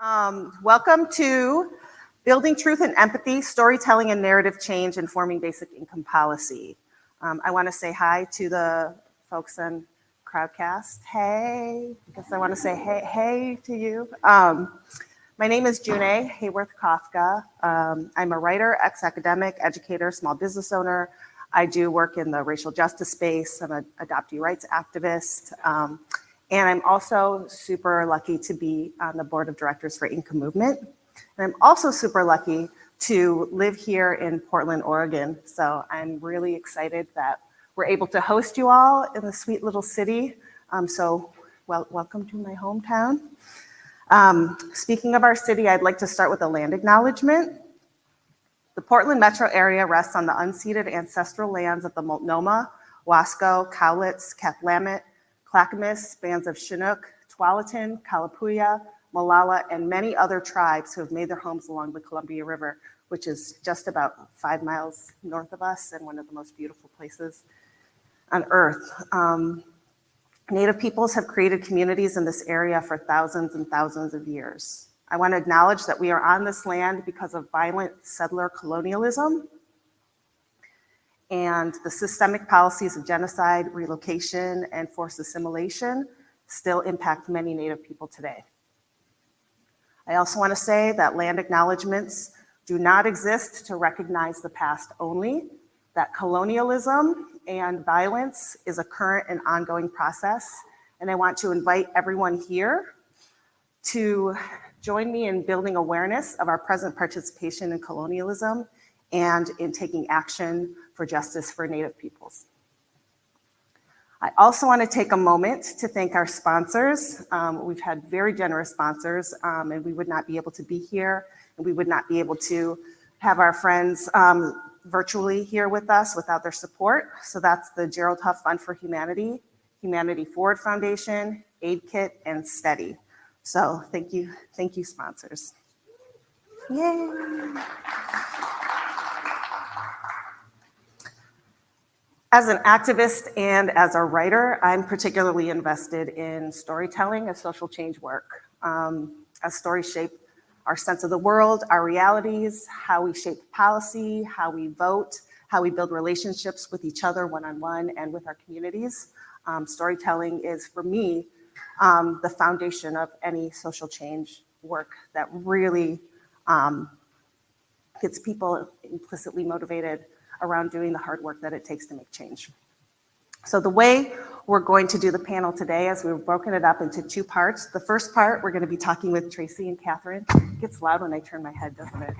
Welcome to Building Truth and Empathy, Storytelling and Narrative Change, Informing Basic Income Policy. I want to say hi to the folks on Crowdcast. Hey, I guess I want to say hey to you. My name is June Hayworth Kafka. I'm a writer, ex-academic, educator, small business owner. I do work in the racial justice space. I'm an adoptee rights activist. And I'm also super lucky to be on the board of directors for Income Movement. And I'm also super lucky to live here in Portland, Oregon. So I'm really excited that we're able to host you all in the sweet little city. Welcome to my hometown. Speaking of our city, I'd like to start with a land acknowledgement. The Portland metro area rests on the unceded ancestral lands of the Multnomah, Wasco, Cowlitz, Kathlamet, Clackamas, bands of Chinook, Tualatin, Kalapuya, Molalla, and many other tribes who have made their homes along the Columbia River, which is just about 5 miles north of us and one of the most beautiful places on earth. Native peoples have created communities in this area for thousands and thousands of years. I want to acknowledge that we are on this land because of violent settler colonialism and the systemic policies of genocide, relocation, and forced assimilation still impact many Native people today. I also want to say that land acknowledgements do not exist to recognize the past only, that colonialism and violence is a current and ongoing process, and I want to invite everyone here to join me in building awareness of our present participation in colonialism and in taking action for justice for Native peoples. I also want to take a moment to thank our sponsors. We've had very generous sponsors, and we would not be able to be here, and we would not be able to have our friends virtually here with us without their support. So that's the Gerald Huff Fund for Humanity, Humanity Forward Foundation, Aid Kit, and Steady. So thank you sponsors. Yay. As an activist and as a writer, I'm particularly invested in storytelling and social change work. As stories shape our sense of the world, our realities, how we shape policy, how we vote, how we build relationships with each other one-on-one and with our communities. Storytelling is, for me, the foundation of any social change work that really gets people implicitly motivated around doing the hard work that it takes to make change. So the way we're going to do the panel today is we've broken it up into 2 parts. The first part, we're going to be talking with Tracy and Catherine. It gets loud when I turn my head, doesn't it?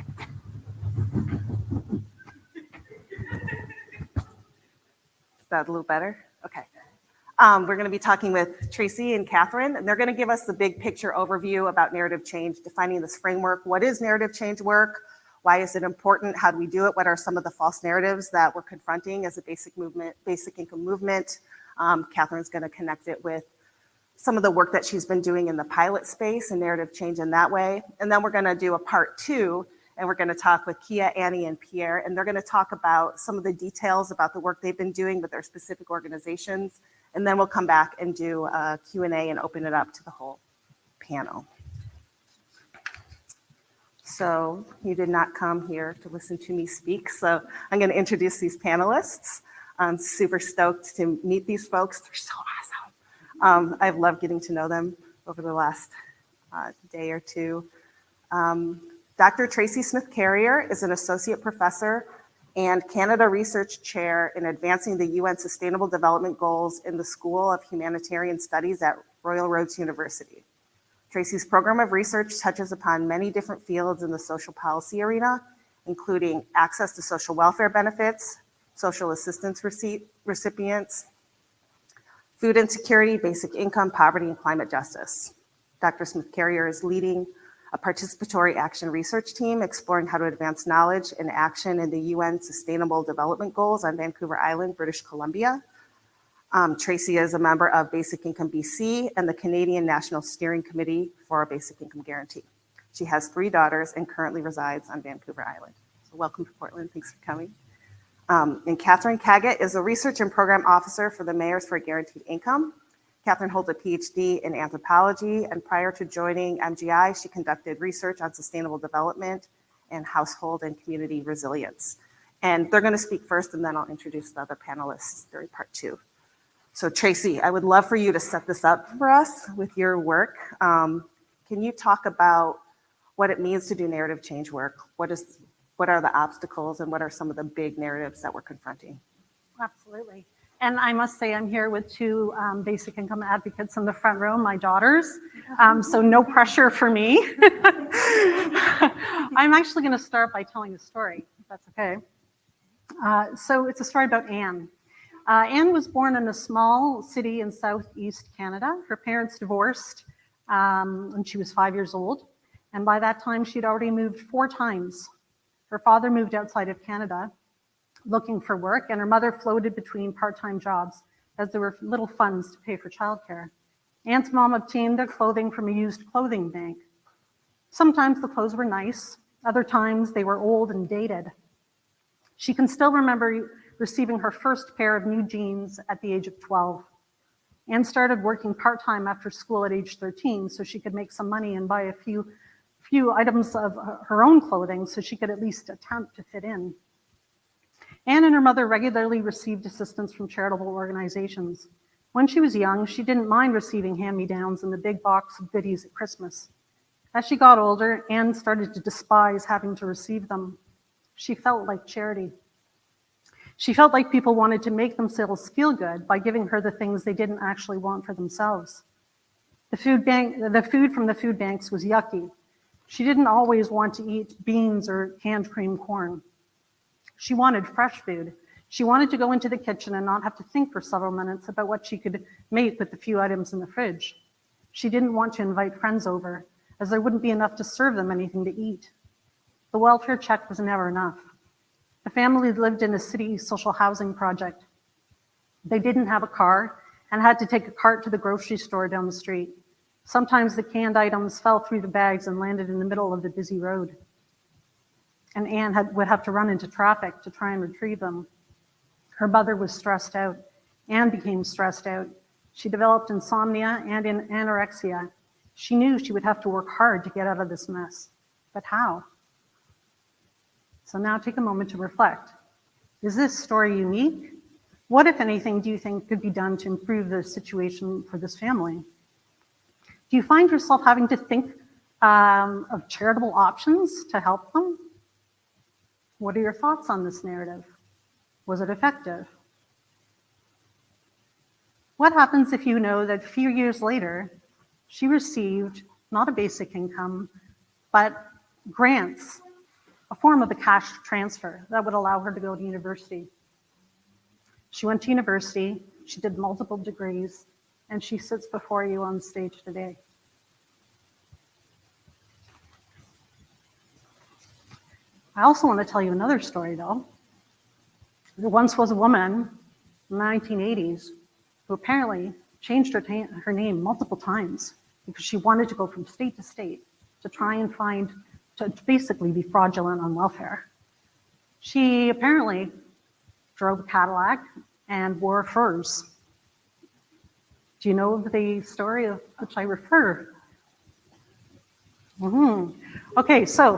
Is that a little better? Okay. We're going to be talking with Tracy and Catherine, and they're going to give us the big picture overview about narrative change, defining this framework. What is narrative change work? Why is it important? How do we do it? What are some of the false narratives that we're confronting as a basic income movement? Catherine's going to connect it with some of the work that she's been doing in the pilot space and narrative change in that way. And then we're going to do a part 2, and we're going to talk with Kia, Annie, and Pierre, and they're going to talk about some of the details about the work they've been doing with their specific organizations. And then we'll come back and do a Q&A and open it up to the whole panel. So you did not come here to listen to me speak, so I'm going to introduce these panelists. I'm super stoked to meet these folks. They're so awesome. I've loved getting to know them over the last day or two. Dr. Tracy Smith-Carrier is an associate professor and Canada Research Chair in advancing the UN Sustainable Development Goals in the School of Humanitarian Studies at Royal Roads University. Tracy's program of research touches upon many different fields in the social policy arena, including access to social welfare benefits, social assistance recipients, food insecurity, basic income, poverty, and climate justice. Dr. Smith-Carrier is leading a participatory action research team exploring how to advance knowledge and action in the UN Sustainable Development Goals on Vancouver Island, British Columbia. Tracy is a member of Basic Income BC and the Canadian National Steering Committee for a Basic Income Guarantee. She has 3 daughters and currently resides on Vancouver Island. So welcome to Portland, thanks for coming. And Catherine Caggett is a research and program officer for the Mayors for Guaranteed Income. Catherine holds a PhD in anthropology, and prior to joining MGI, she conducted research on sustainable development and household and community resilience. And they're going to speak first, and then I'll introduce the other panelists during part 2. So Tracy, I would love for you to set this up for us with your work. Can you talk about what it means to do narrative change work? What are the obstacles, and what are some of the big narratives that we're confronting? Absolutely. And I must say, I'm here with 2 basic income advocates in the front row, my daughters, so no pressure for me. I'm actually going to start by telling a story, if that's okay. So it's a story about Anne. Anne was born in a small city in southeast Canada. Her parents divorced when she was 5 years old, and by that time she'd already moved 4 times. Her father moved outside of Canada looking for work, and her mother floated between part-time jobs as there were little funds to pay for childcare. Anne's mom obtained their clothing from a used clothing bank. Sometimes the clothes were nice, other times they were old and dated. She can still remember receiving her first pair of new jeans at the age of 12. Anne started working part-time after school at age 13 so she could make some money and buy a few items of her own clothing so she could at least attempt to fit in. Anne and her mother regularly received assistance from charitable organizations. When she was young, she didn't mind receiving hand-me-downs in the big box of goodies at Christmas. As she got older, Anne started to despise having to receive them. She felt like charity. She felt like people wanted to make themselves feel good by giving her the things they didn't actually want for themselves. The food from the food banks was yucky. She didn't always want to eat beans or canned cream corn. She wanted fresh food. She wanted to go into the kitchen and not have to think for several minutes about what she could make with the few items in the fridge. She didn't want to invite friends over, as there wouldn't be enough to serve them anything to eat. The welfare check was never enough. The family lived in a city social housing project. They didn't have a car and had to take a cart to the grocery store down the street. Sometimes the canned items fell through the bags and landed in the middle of the busy road. And Anne would have to run into traffic to try and retrieve them. Her mother was stressed out. Anne became stressed out. She developed insomnia and anorexia. She knew she would have to work hard to get out of this mess. But how? So now take a moment to reflect. Is this story unique? What, if anything, do you think could be done to improve the situation for this family? Do you find yourself having to think of charitable options to help them? What are your thoughts on this narrative? Was it effective? What happens if you know that a few years later, she received not a basic income, but grants, a form of a cash transfer that would allow her to go to university? She went to university, she did multiple degrees, and she sits before you on stage today. I also want to tell you another story, though. There once was a woman in the 1980s who apparently changed her name multiple times because she wanted to go from state to state to try and to basically be fraudulent on welfare. She apparently drove a Cadillac and wore furs. Do you know the story of which I refer? Okay, so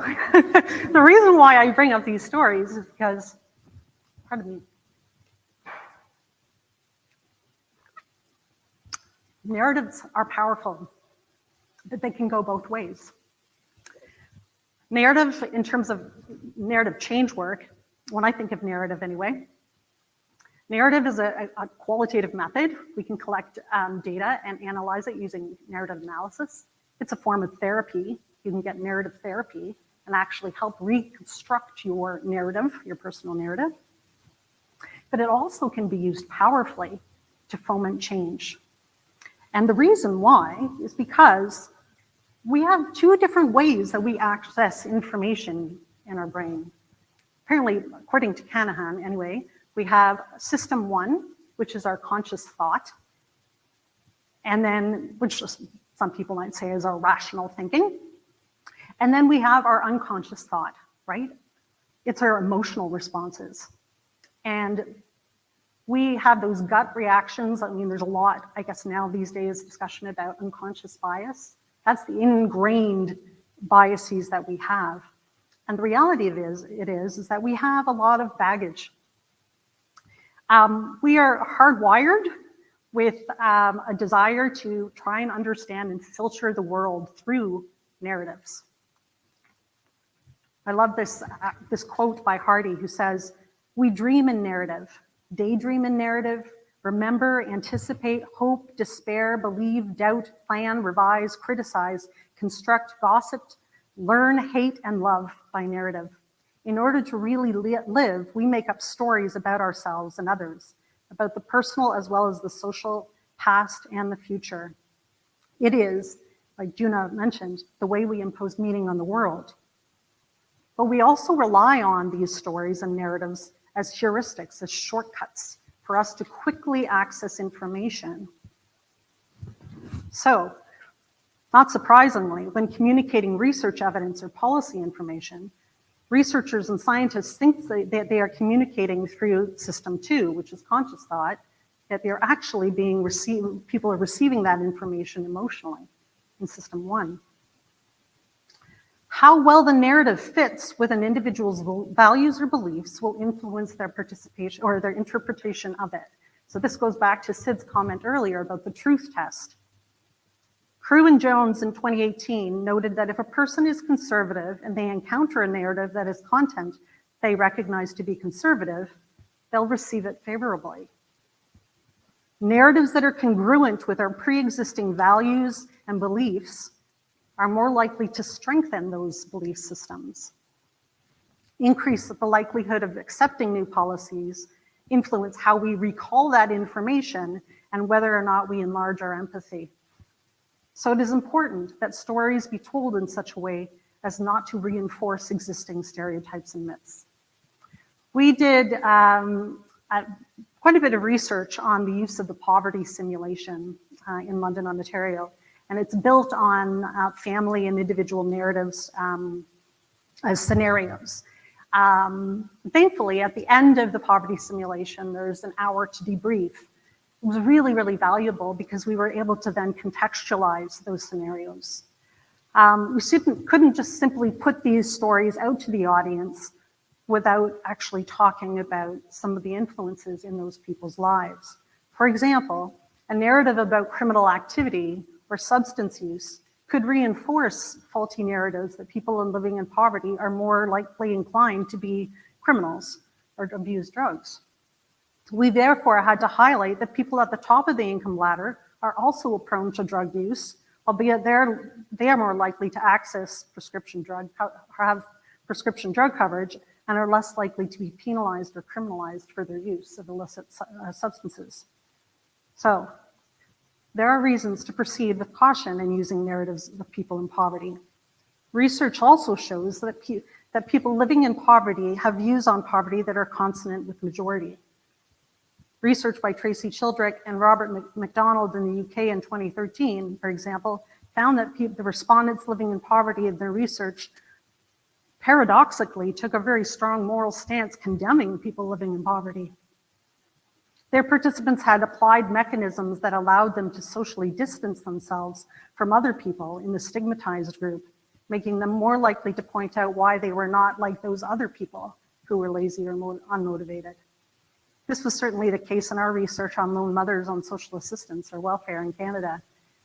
the reason why I bring up these stories is because, pardon me, narratives are powerful, but they can go both ways. Narrative, in terms of narrative change work, when I think of narrative anyway, narrative is a qualitative method. We can collect data and analyze it using narrative analysis. It's a form of therapy. You can get narrative therapy and actually help reconstruct your narrative, your personal narrative. But it also can be used powerfully to foment change. And the reason why is because we have 2 different ways that we access information in our brain. Apparently, according to Canahan anyway, we have system 1, which is our conscious thought, and then, which some people might say is our rational thinking. And then we have our unconscious thought, right? It's our emotional responses. And We have those gut reactions. I mean, there's a lot, I guess now these days, discussion about unconscious bias. That's the ingrained biases that we have. And the reality is that we have a lot of baggage. We are hardwired with a desire to try and understand and filter the world through narratives. I love this quote by Hardy, who says, "We dream in narrative, daydream in narrative, remember, anticipate, hope, despair, believe, doubt, plan, revise, criticize, construct, gossip, learn, hate, and love by narrative. In order to really live, we make up stories about ourselves and others, about the personal as well as the social, past, and the future. It is, like Juna mentioned, the way we impose meaning on the world. But we also rely on these stories and narratives as heuristics, as shortcuts for us to quickly access information. So, not surprisingly, when communicating research evidence or policy information, researchers and scientists think that they are communicating through system 2, which is conscious thought, that they're actually people are receiving that information emotionally in system 1. How well the narrative fits with an individual's values or beliefs will influence their participation or their interpretation of it. So this goes back to Sid's comment earlier about the truth test. Crew and Jones in 2018 noted that if a person is conservative and they encounter a narrative that is content they recognize to be conservative, they'll receive it favorably. Narratives that are congruent with our pre-existing values and beliefs are more likely to strengthen those belief systems, increase the likelihood of accepting new policies, influence how we recall that information, and whether or not we enlarge our empathy. So it is important that stories be told in such a way as not to reinforce existing stereotypes and myths. We did quite a bit of research on the use of the poverty simulation in London, Ontario, and it's built on family and individual narratives as scenarios. Thankfully, at the end of the poverty simulation, there's an hour to debrief. It was really, really valuable because we were able to then contextualize those scenarios. We couldn't just simply put these stories out to the audience without actually talking about some of the influences in those people's lives. For example, a narrative about criminal activity or substance use could reinforce faulty narratives that people living in poverty are more likely inclined to be criminals or to abuse drugs. We therefore had to highlight that people at the top of the income ladder are also prone to drug use, albeit they are more likely to access have prescription drug coverage, and are less likely to be penalized or criminalized for their use of illicit substances. So, there are reasons to proceed with caution in using narratives of people in poverty. Research also shows that people living in poverty have views on poverty that are consonant with majority. Research by Tracy Childrick and Robert MacDonald in the UK in 2013, for example, found that the respondents living in poverty in their research paradoxically took a very strong moral stance condemning people living in poverty. Their participants had applied mechanisms that allowed them to socially distance themselves from other people in the stigmatized group, making them more likely to point out why they were not like those other people who were lazy or unmotivated. This was certainly the case in our research on lone mothers on social assistance or welfare in Canada.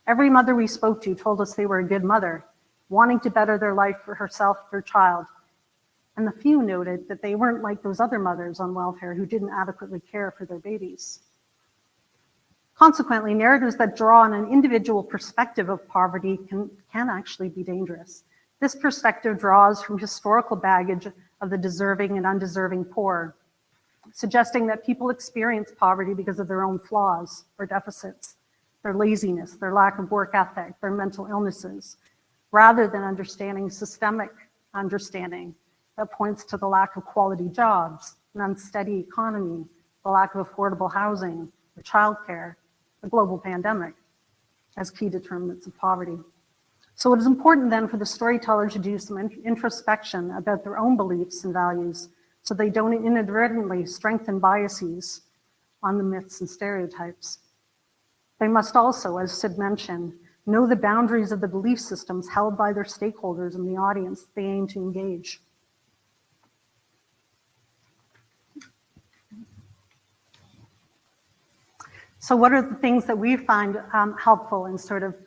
Every mother we spoke to told us they were a good mother, wanting to better their life for herself, their child. And the few noted that they weren't like those other mothers on welfare who didn't adequately care for their babies. Consequently, narratives that draw on an individual perspective of poverty can actually be dangerous. This perspective draws from historical baggage of the deserving and undeserving poor, suggesting that people experience poverty because of their own flaws or deficits, their laziness, their lack of work ethic, their mental illnesses, rather than understanding systemic understanding that points to the lack of quality jobs, an unsteady economy, the lack of affordable housing, or childcare, the global pandemic as key determinants of poverty. So it is important then for the storyteller to do some introspection about their own beliefs and values so they don't inadvertently strengthen biases on the myths and stereotypes. They must also, as Sid mentioned, know the boundaries of the belief systems held by their stakeholders and the audience they aim to engage. So what are the things that we find helpful in sort of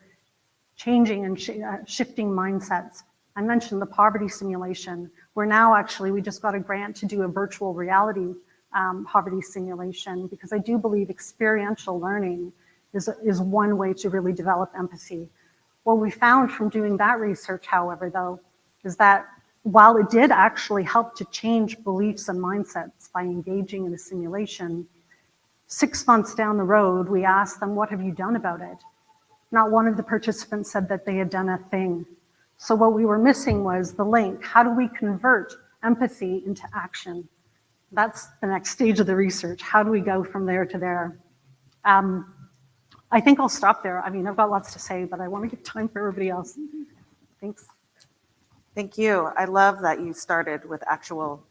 changing and shifting mindsets? I mentioned the poverty simulation. We're now actually, we just got a grant to do a virtual reality poverty simulation, because I do believe experiential learning is one way to really develop empathy. What we found from doing that research, however, though, is that while it did actually help to change beliefs and mindsets by engaging in a simulation, 6 months down the road, we asked them, what have you done about it? Not one of the participants said that they had done a thing. So what we were missing was the link. How do we convert empathy into action? That's the next stage of the research. How do we go from there to there? I think I'll stop there. I mean, I've got lots to say, but I want to give time for everybody else. Thanks. Thank you. I love that you started with actual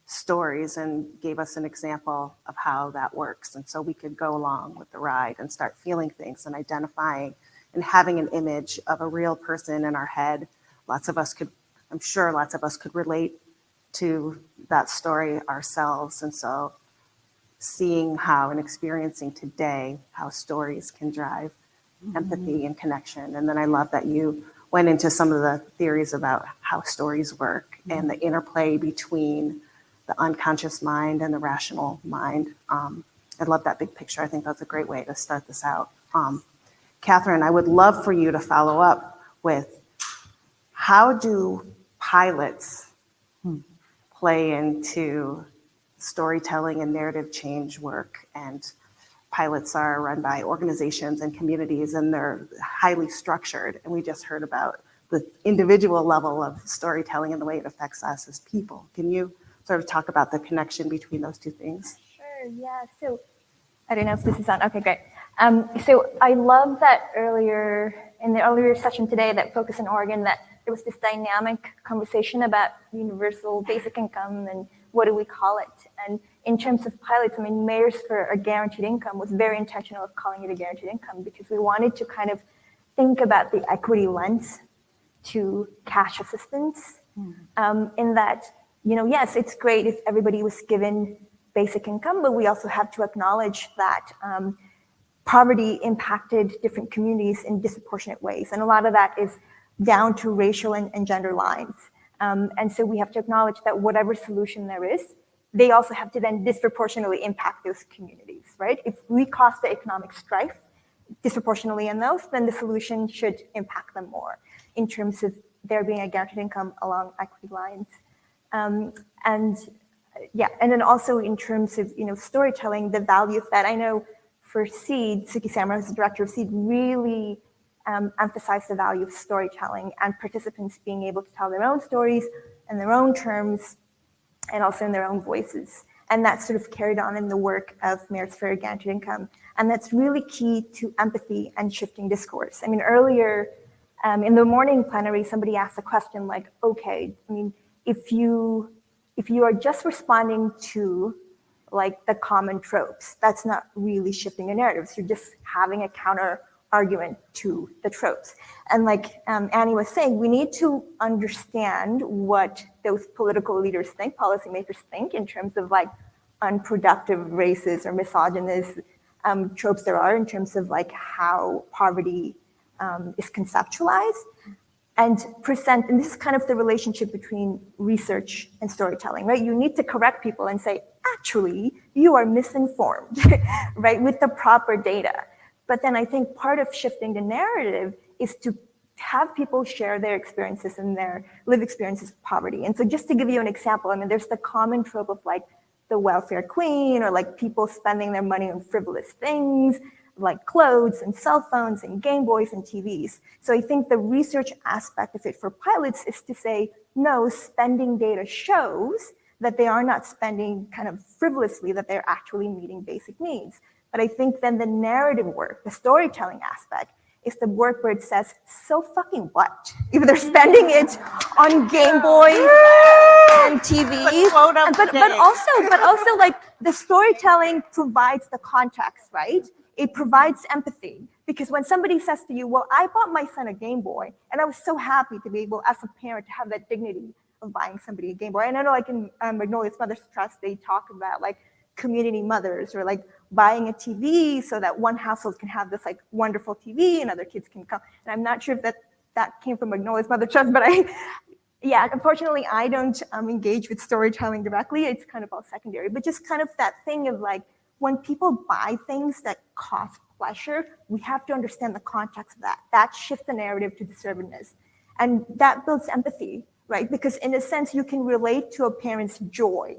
stories and gave us an example of how that works. And so we could go along with the ride and start feeling things and identifying and having an image of a real person in our head. I'm sure lots of us could relate to that story ourselves. And so seeing how and experiencing today how stories can drive empathy and connection. And then I love that you went into some of the theories about how stories work and the interplay between the unconscious mind and the rational mind. I love that big picture. I think that's a great way to start this out. Catherine, I would love for you to follow up with, how do pilots play into storytelling and narrative change work? And pilots are run by organizations and communities, and they're highly structured. And we just heard about the individual level of storytelling and the way it affects us as people. Can you sort of talk about the connection between those two things? Sure, yeah. So I don't know if this is on. Okay, great. So I love that in the earlier session today that focused in Oregon, that there was this dynamic conversation about universal basic income and what do we call it. And in terms of pilots, I mean, Mayors for a Guaranteed Income was very intentional of calling it a guaranteed income, because we wanted to kind of think about the equity lens to cash assistance, in that, yes, it's great if everybody was given basic income, but we also have to acknowledge that poverty impacted different communities in disproportionate ways. And a lot of that is down to racial and gender lines. And so we have to acknowledge that whatever solution there is, they also have to then disproportionately impact those communities, right? If we cause the economic strife disproportionately in those, then the solution should impact them more in terms of there being a guaranteed income along equity lines. And then also in terms of, storytelling, the value of that. I know for SEED, Suki Samra, who's the director of SEED, really emphasized the value of storytelling and participants being able to tell their own stories in their own terms and also in their own voices. And that's sort of carried on in the work of Mayors for a Guaranteed Income. And that's really key to empathy and shifting discourse. I mean, earlier in the morning plenary, somebody asked a question like, okay, I mean, if you are just responding to like the common tropes, that's not really shifting the narratives. You're just having a counter argument to the tropes. And like Annie was saying, we need to understand what those political leaders think, policymakers think, in terms of like unproductive racist or misogynist tropes there are in terms of like how poverty is conceptualized and present. And this is kind of the relationship between research and storytelling, right? You need to correct people and say, actually, you are misinformed, right, with the proper data. But then I think part of shifting the narrative is to have people share their experiences and their lived experiences of poverty. And so just to give you an example, I mean, there's the common trope of like the welfare queen, or like people spending their money on frivolous things like clothes and cell phones and Game Boys and TVs. So I think the research aspect of it for pilots is to say, no, spending data shows that they are not spending kind of frivolously, that they're actually meeting basic needs. But I think then the narrative work, the storytelling aspect, is the work where it says, so fucking what? If they're spending it on Game Boys and TVs, but also like the storytelling provides the context, right? It provides empathy, because when somebody says to you, well, I bought my son a Game Boy, and I was so happy to be able, as a parent, to have that dignity of buying somebody a Game Boy. And I know, like in Magnolia's Mother's Trust, they talk about like community mothers, or like buying a TV so that one household can have this like wonderful TV and other kids can come. And I'm not sure if that came from Magnolia's Mother's Trust, but yeah, unfortunately, I don't engage with storytelling directly. It's kind of all secondary, but just kind of that thing of like, when people buy things that cause pleasure, we have to understand the context of that. That shifts the narrative to deservedness. And that builds empathy, right? Because in a sense, you can relate to a parent's joy,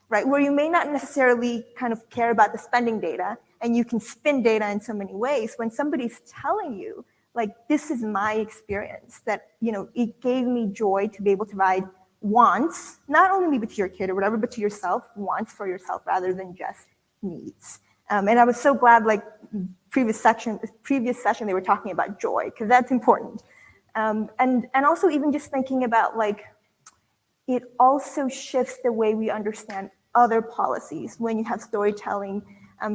right? Where you may not necessarily kind of care about the spending data, and you can spin data in so many ways. When somebody's telling you, like, this is my experience, that, you know, it gave me joy to be able to provide wants, not only with your kid or whatever, but to yourself, wants for yourself rather than just needs. And I was so glad, like previous session, they were talking about joy, because that's important. And also even just thinking about like, it also shifts the way we understand other policies when you have storytelling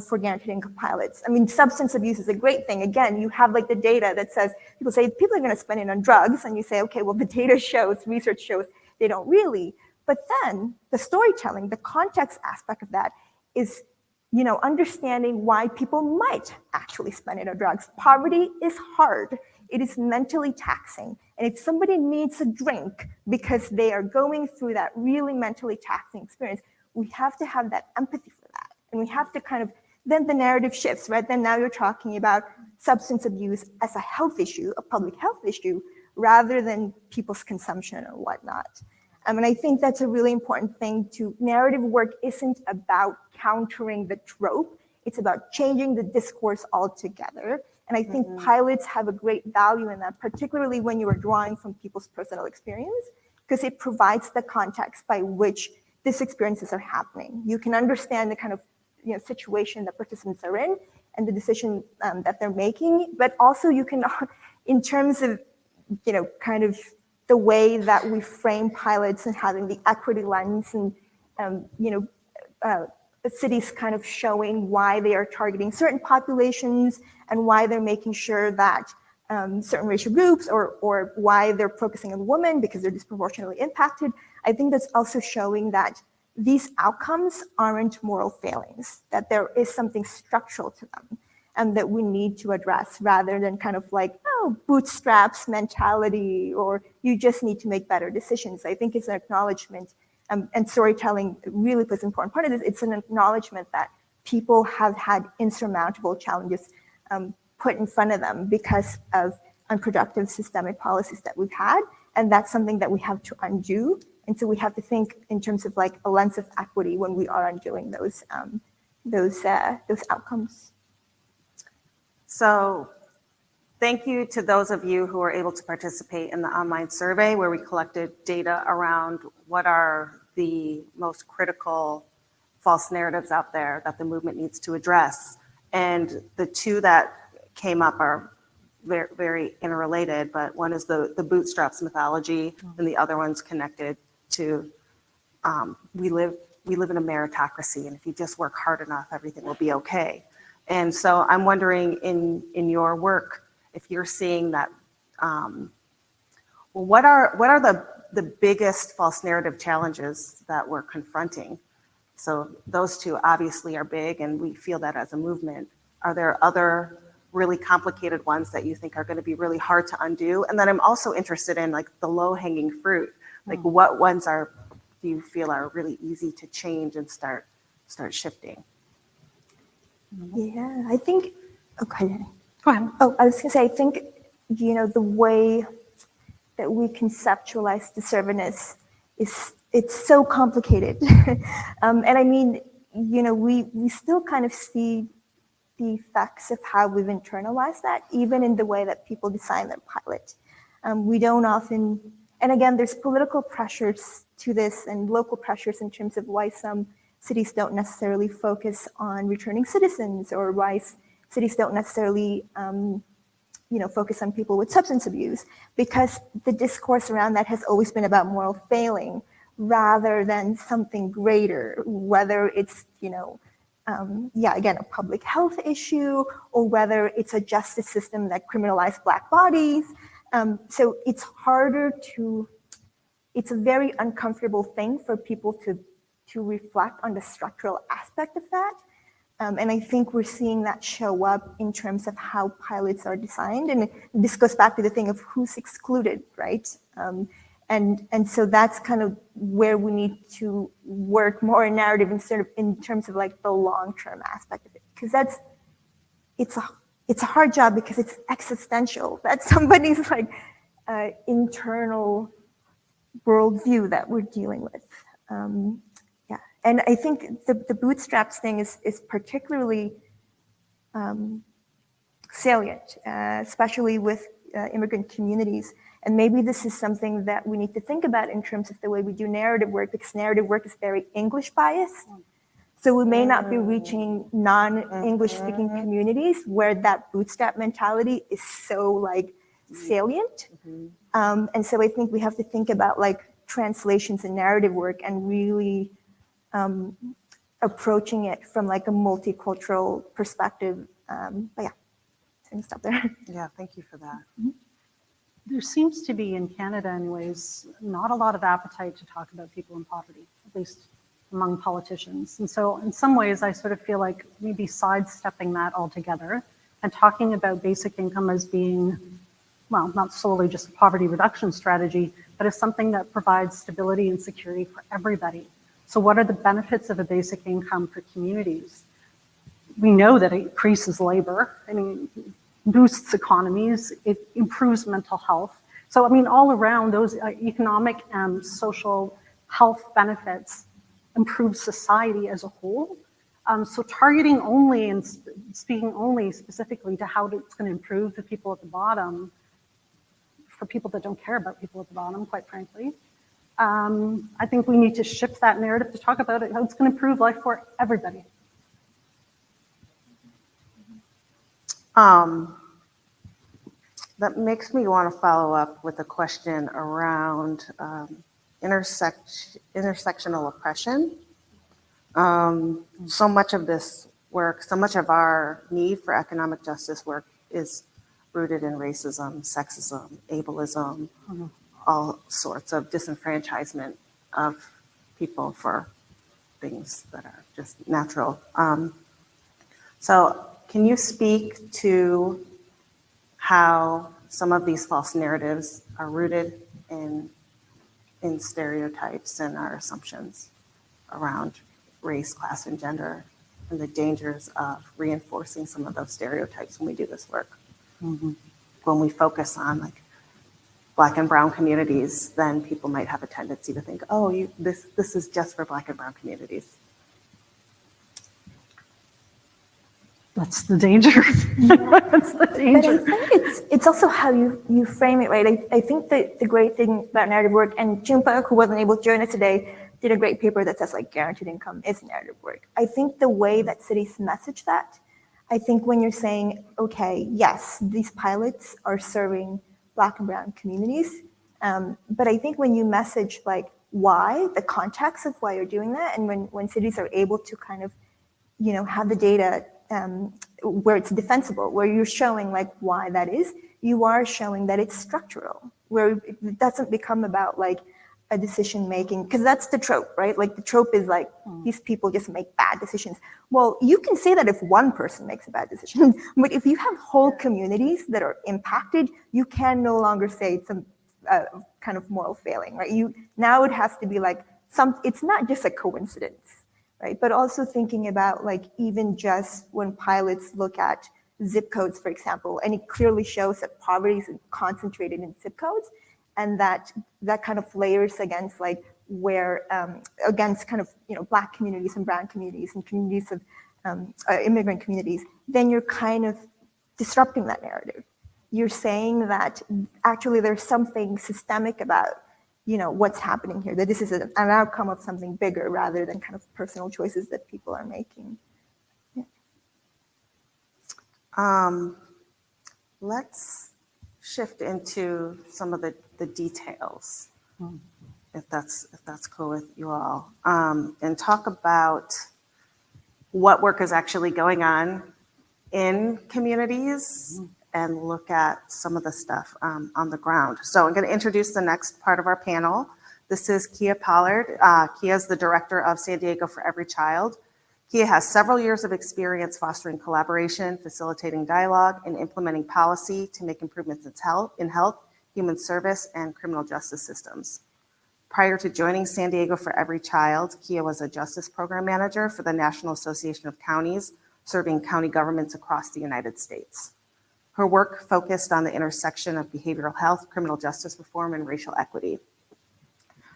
for guaranteed income pilots. I mean, substance abuse is a great thing. Again, you have like the data that says, people say people are gonna spend it on drugs, and you say, okay, well, the data shows, research shows they don't really. But then the storytelling, the context aspect of that is, you know, understanding why people might actually spend it on drugs. Poverty is hard. It is mentally taxing. And if somebody needs a drink because they are going through that really mentally taxing experience, we have to have that empathy for that. And we have to kind of, then the narrative shifts, right? Then now you're talking about substance abuse as a health issue, a public health issue, rather than people's consumption or whatnot. And I think that's a really important thing to, narrative work isn't about countering the trope, it's about changing the discourse altogether. And I think pilots have a great value in that, particularly when you are drawing from people's personal experience, because it provides the context by which these experiences are happening. You can understand the kind of, you know, situation that participants are in and the decision that they're making, but also you can, in terms of, you know, kind of the way that we frame pilots and having the equity lens and, you know, the cities kind of showing why they are targeting certain populations and why they're making sure that certain racial groups, or why they're focusing on women because they're disproportionately impacted. I think that's also showing that these outcomes aren't moral failings, that there is something structural to them and that we need to address, rather than kind of like, oh, bootstraps mentality, or you just need to make better decisions. I think it's an acknowledgement, and storytelling really plays an important part of this. It's an acknowledgement that people have had insurmountable challenges put in front of them because of unproductive systemic policies that we've had, and that's something that we have to undo. And so we have to think in terms of like a lens of equity when we are undoing those outcomes. So thank you to those of you who were able to participate in the online survey, where we collected data around what are the most critical false narratives out there that the movement needs to address. And the two that came up are very, very interrelated, but one is the bootstraps mythology, and the other one's connected to we live in a meritocracy, and if you just work hard enough, everything will be okay. And so I'm wondering, in your work, if you're seeing that, well, what are the biggest false narrative challenges that we're confronting? So those two obviously are big, and we feel that as a movement. Are there other really complicated ones that you think are going to be really hard to undo? And then I'm also interested in like the low-hanging fruit. Like what ones do you feel are really easy to change and start shifting? Yeah, I think, okay. Go ahead. Oh, I was gonna say, I think, you know, the way that we conceptualize deservedness it's so complicated. And I mean, you know, we still kind of see the effects of how we've internalized that, even in the way that people design their pilot. We don't often, and again, there's political pressures to this and local pressures in terms of why some cities don't necessarily focus on returning citizens, or why cities don't necessarily focus on people with substance abuse, because the discourse around that has always been about moral failing rather than something greater, whether it's, again, a public health issue, or whether it's a justice system that criminalized Black bodies. So it's harder to, it's a very uncomfortable thing for people to reflect on the structural aspect of that. And I think we're seeing that show up in terms of how pilots are designed. And this goes back to the thing of who's excluded, right? And so that's kind of where we need to work more in narrative instead of in terms of like the long-term aspect of it. Because it's a hard job because it's existential. That's somebody's like internal worldview that we're dealing with. And I think the bootstraps thing is particularly salient, especially with immigrant communities. And maybe this is something that we need to think about in terms of the way we do narrative work, because narrative work is very English biased. So we may not be reaching non-English speaking communities where that bootstrap mentality is so like salient. And so I think we have to think about like translations and narrative work and really approaching it from like a multicultural perspective. But yeah, I'm gonna stop there. Yeah, thank you for that. There seems to be, in Canada anyways, not a lot of appetite to talk about people in poverty, at least among politicians. And so in some ways, I sort of feel like maybe sidestepping that altogether and talking about basic income as being, well, not solely just a poverty reduction strategy, but as something that provides stability and security for everybody. So what are the benefits of a basic income for communities? We know that it increases labor. I mean, boosts economies, it improves mental health. So, I mean, all around those economic and social health benefits improve society as a whole. So targeting only and speaking only specifically to how it's going to improve the people at the bottom, for people that don't care about people at the bottom, quite frankly, I think we need to shift that narrative to talk about it, how it's going to improve life for everybody. That makes me want to follow up with a question around intersectional oppression. So much of this work, so much of our need for economic justice work is rooted in racism, sexism, ableism, all sorts of disenfranchisement of people for things that are just natural. So can you speak to how some of these false narratives are rooted in stereotypes and our assumptions around race, class, and gender, and the dangers of reinforcing some of those stereotypes when we do this work? When we focus on like Black and Brown communities, then people might have a tendency to think, oh, this is just for Black and Brown communities. That's the danger. That's the danger. But I think it's also how you frame it, right? I think that the great thing about narrative work, and Jhumpa, who wasn't able to join us today, did a great paper that says like guaranteed income is narrative work. I think the way that cities message that, I think when you're saying, okay, yes, these pilots are serving Black and Brown communities, but I think when you message like why, the context of why you're doing that, and when cities are able to kind of, have the data where it's defensible, where you're showing like why that is, you are showing that it's structural, where it doesn't become about like a decision making, because that's the trope, right? Like the trope is like these people just make bad decisions. Well, you can say that if one person makes a bad decision, but if you have whole communities that are impacted, you can no longer say it's a kind of moral failing, right? Now it has to be like it's not just a coincidence, right? But also thinking about like even just when pilots look at zip codes, for example, and it clearly shows that poverty is concentrated in zip codes, and that kind of layers against like where against kind of Black communities and Brown communities and communities of immigrant communities, then you're kind of disrupting that narrative. You're saying that actually there's something systemic about what's happening here, that this is an outcome of something bigger rather than kind of personal choices that people are making. Yeah. let's shift into some of the details, if that's cool with you all, and talk about what work is actually going on in communities and look at some of the stuff on the ground. So I'm going to introduce the next part of our panel. This is Kia Pollard. Kia is the director of San Diego for Every Child. Kia has several years of experience fostering collaboration, facilitating dialogue, and implementing policy to make improvements in health, human service, and criminal justice systems. Prior to joining San Diego for Every Child, Kia was a justice program manager for the National Association of Counties, serving county governments across the United States. Her work focused on the intersection of behavioral health, criminal justice reform, and racial equity.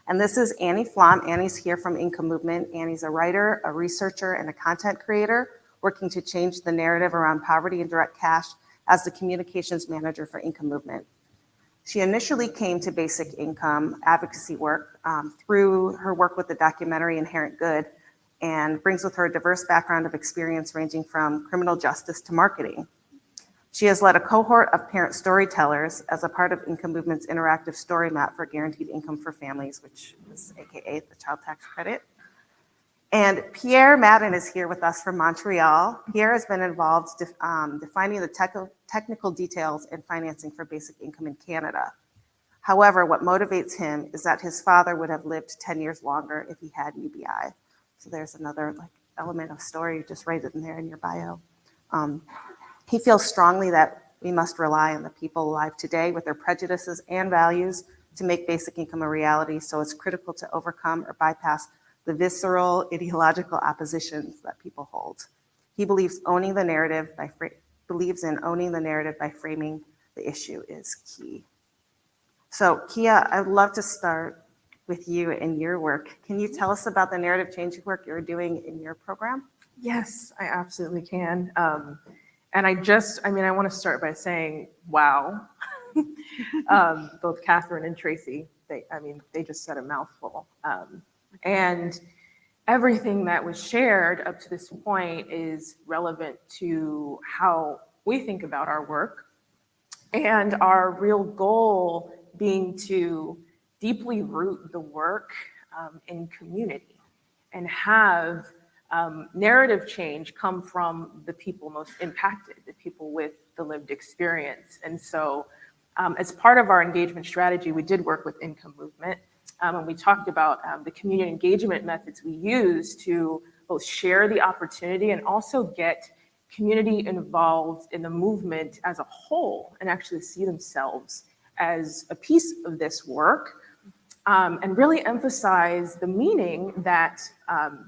And this is Annie Flom. Annie's here from Income Movement. Annie's a writer, a researcher, and a content creator working to change the narrative around poverty and direct cash as the communications manager for Income Movement. She initially came to basic income advocacy work through her work with the documentary Inherent Good, and brings with her a diverse background of experience ranging from criminal justice to marketing. She has led a cohort of parent storytellers as a part of Income Movement's interactive story map for guaranteed income for families, which is AKA the child tax credit. And Pierre Madden is here with us from Montreal. Pierre has been involved defining the technical details and financing for basic income in Canada. However, what motivates him is that his father would have lived 10 years longer if he had UBI. So there's another element of story, just write it in there in your bio. He feels strongly that we must rely on the people alive today with their prejudices and values to make basic income a reality. So it's critical to overcome or bypass the visceral ideological oppositions that people hold. He believes in owning the narrative by framing the issue is key. So Kia, I'd love to start with you and your work. Can you tell us about the narrative change work you're doing in your program? Yes, I absolutely can. And I want to start by saying, wow. Both Catherine and Tracy, they just said a mouthful. And everything that was shared up to this point is relevant to how we think about our work, and our real goal being to deeply root the work in community and have narrative change come from the people most impacted, the people with the lived experience. And so as part of our engagement strategy, we did work with Income Movement, and we talked about the community engagement methods we use to both share the opportunity and also get community involved in the movement as a whole and actually see themselves as a piece of this work. And really emphasize the meaning that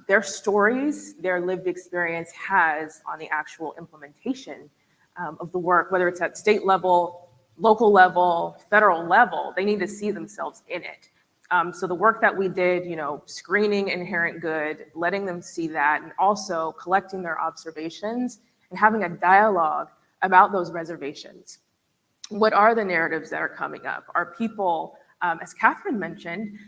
their stories, their lived experience has on the actual implementation of the work, whether it's at state level, local level, federal level. They need to see themselves in it. So the work that we did, screening Inherent Good, letting them see that, and also collecting their observations and having a dialogue about those reservations. What are the narratives that are coming up? Are people, as Catherine mentioned,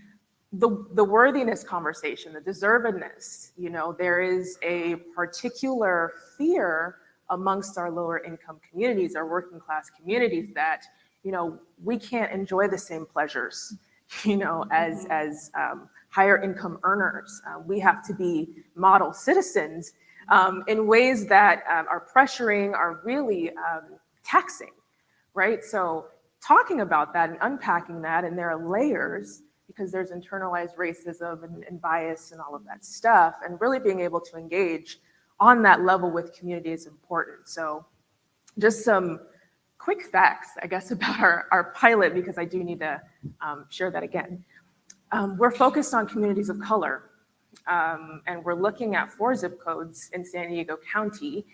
the worthiness conversation, the deservedness, there is a particular fear amongst our lower income communities, our working class communities, that, we can't enjoy the same pleasures, as higher income earners. We have to be model citizens in ways that are pressuring, are really taxing, right? So talking about that and unpacking that, and there are layers, because there's internalized racism and bias and all of that stuff, and really being able to engage on that level with community is important. So just some quick facts, I guess, about our pilot, because I do need to share that again. We're focused on communities of color, and we're looking at 4 zip codes in San Diego County,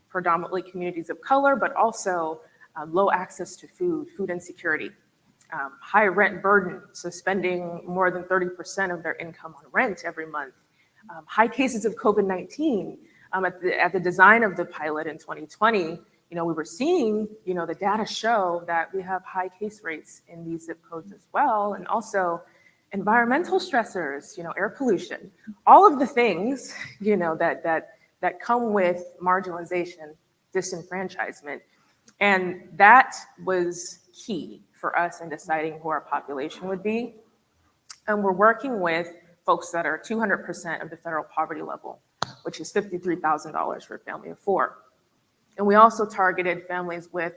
predominantly communities of color, but also low access to food insecurity, high rent burden, so spending more than 30% of their income on rent every month, high cases of COVID-19. At the design of the pilot in 2020, we were seeing, the data show that we have high case rates in these zip codes as well, and also environmental stressors, air pollution, all of the things, that come with marginalization, disenfranchisement. And that was key for us in deciding who our population would be. And we're working with folks that are 200% of the federal poverty level, which is $53,000 for a family of 4. And we also targeted families with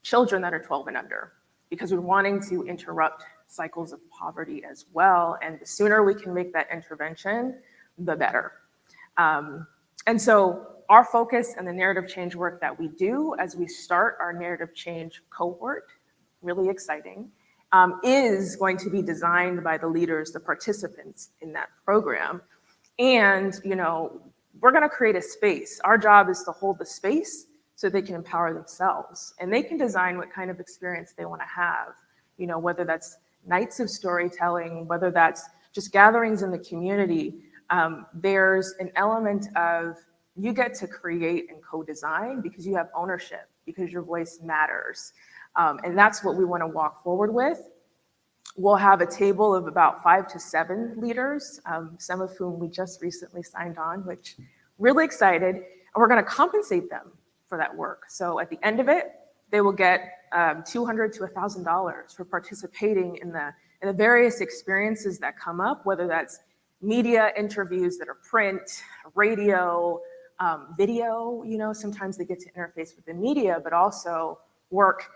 children that are 12 and under, because we're wanting to interrupt cycles of poverty as well. And the sooner we can make that intervention, the better. And so our focus and the narrative change work that we do as we start our narrative change cohort, really exciting, is going to be designed by the leaders, the participants in that program. And, we're going to create a space. Our job is to hold the space so they can empower themselves, and they can design what kind of experience they want to have, whether that's nights of storytelling, whether that's just gatherings in the community. There's an element of you get to create and co-design because you have ownership, because your voice matters. And that's what we want to walk forward with. We'll have a table of about 5 to 7 leaders, some of whom we just recently signed on, which really excited. And we're going to compensate them for that work. So at the end of it, they will get $200 to $1,000 for participating in the various experiences that come up, whether that's media interviews that are print, radio, video. Sometimes they get to interface with the media, but also work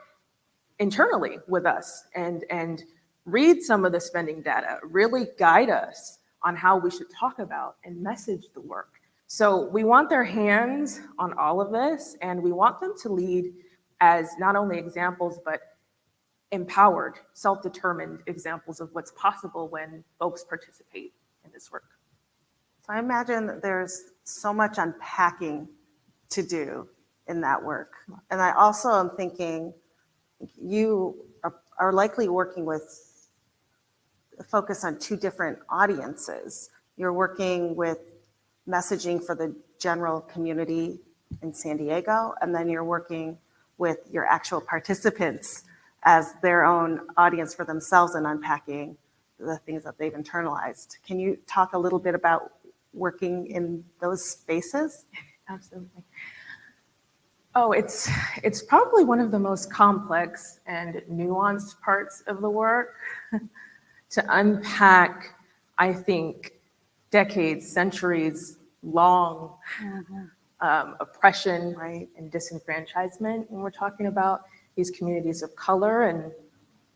internally with us and read some of the spending data, really guide us on how we should talk about and message the work. So we want their hands on all of this, and we want them to lead as not only examples, but empowered, self-determined examples of what's possible when folks participate in this work. So I imagine that there's so much unpacking to do in that work. And I also am thinking you are likely working with a focus on 2 different audiences. You're working with messaging for the general community in San Diego, and then you're working with your actual participants as their own audience for themselves and unpacking the things that they've internalized. Can you talk a little bit about working in those spaces? Absolutely. Oh, it's probably one of the most complex and nuanced parts of the work to unpack, I think, decades, centuries long oppression, right, and disenfranchisement when we're talking about these communities of color. And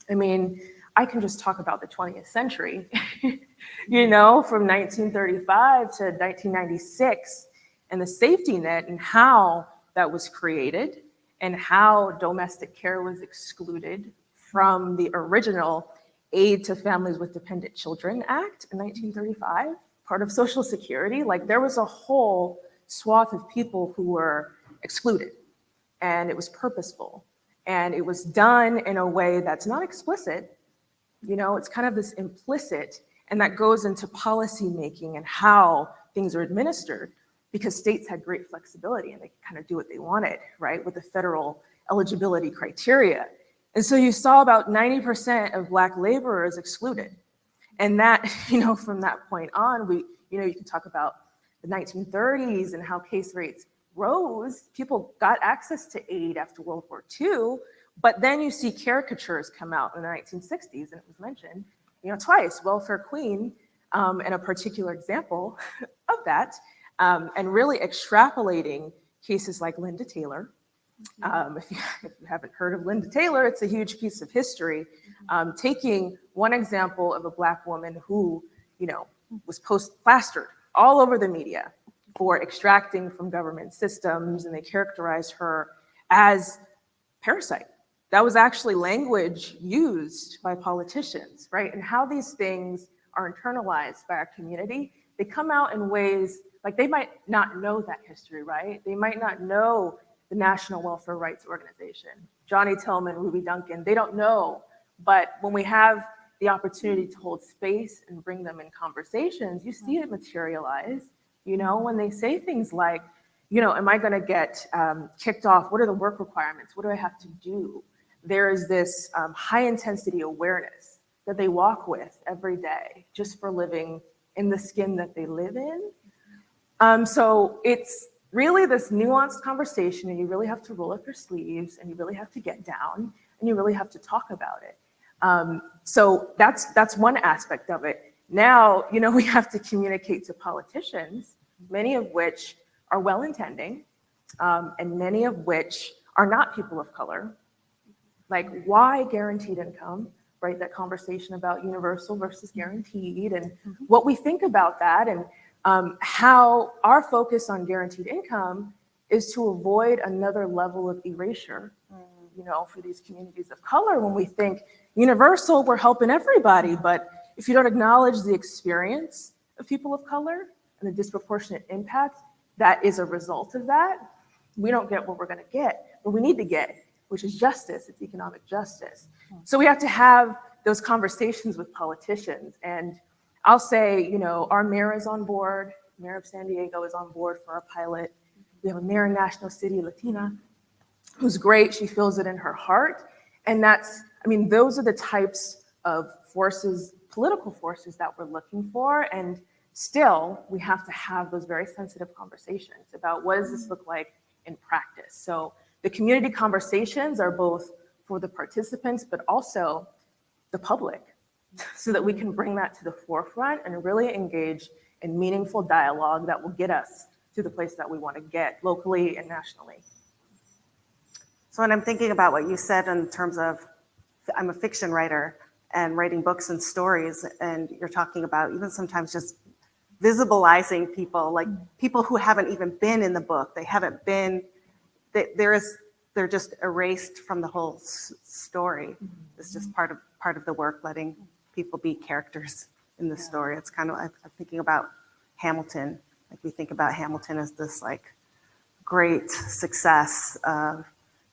I mean, I can just talk about the 20th century, from 1935 to 1996, and the safety net and how that was created and how domestic care was excluded from the original Aid to Families with Dependent Children Act in 1935, part of Social Security. Like, there was a whole swath of people who were excluded, and it was purposeful, and it was done in a way that's not explicit. It's kind of this implicit, and that goes into policy making and how things are administered, because states had great flexibility and they could kind of do what they wanted, right, with the federal eligibility criteria. And so you saw about 90% of Black laborers excluded. And that, from that point on, you can talk about the 1930s and how case rates rose. People got access to aid after World War II, but then you see caricatures come out in the 1960s, and it was mentioned, twice, welfare queen, and a particular example of that, and really extrapolating cases like Linda Taylor. If you haven't heard of Linda Taylor, it's a huge piece of history. Taking one example of a Black woman who, was plastered all over the media for extracting from government systems, and they characterized her as parasite. That was actually language used by politicians, right? And how these things are internalized by our community, they come out in ways like they might not know that history, right? They might not know the National Welfare Rights Organization, Johnny Tillman, Ruby Duncan, they don't know. But when we have the opportunity to hold space and bring them in conversations, you see it materialize, when they say things like, am I gonna get kicked off? What are the work requirements? What do I have to do? There is this high intensity awareness that they walk with every day just for living in the skin that they live in. So it's really this nuanced conversation, and you really have to roll up your sleeves, and you really have to get down, and you really have to talk about it. So that's one aspect of it. Now, we have to communicate to politicians, many of which are well-intending, and many of which are not people of color. Like, why guaranteed income, right? That conversation about universal versus guaranteed, and what we think about that, and how our focus on guaranteed income is to avoid another level of erasure, for these communities of color. When we think universal, we're helping everybody, but if you don't acknowledge the experience of people of color and the disproportionate impact that is a result of that, we don't get what we're going to get, what we need to get, which is justice. It's economic justice. So we have to have those conversations with politicians. And I'll say, our mayor is on board. Mayor of San Diego is on board for our pilot. We have a mayor in National City, Latina, who's great. She feels it in her heart. And those are the types of forces, political forces that we're looking for. And still, we have to have those very sensitive conversations about what does this look like in practice. So the community conversations are both for the participants, but also the public, so that we can bring that to the forefront and really engage in meaningful dialogue that will get us to the place that we want to get locally and nationally. So when I'm thinking about what you said in terms of, I'm a fiction writer and writing books and stories, and you're talking about even sometimes just visibilizing people, like people who haven't even been in the book. They haven't been, they're just erased from the whole story. It's just part of the work, letting people be characters in the story. It's kind of, I'm thinking about Hamilton. Like, we think about Hamilton as this great success of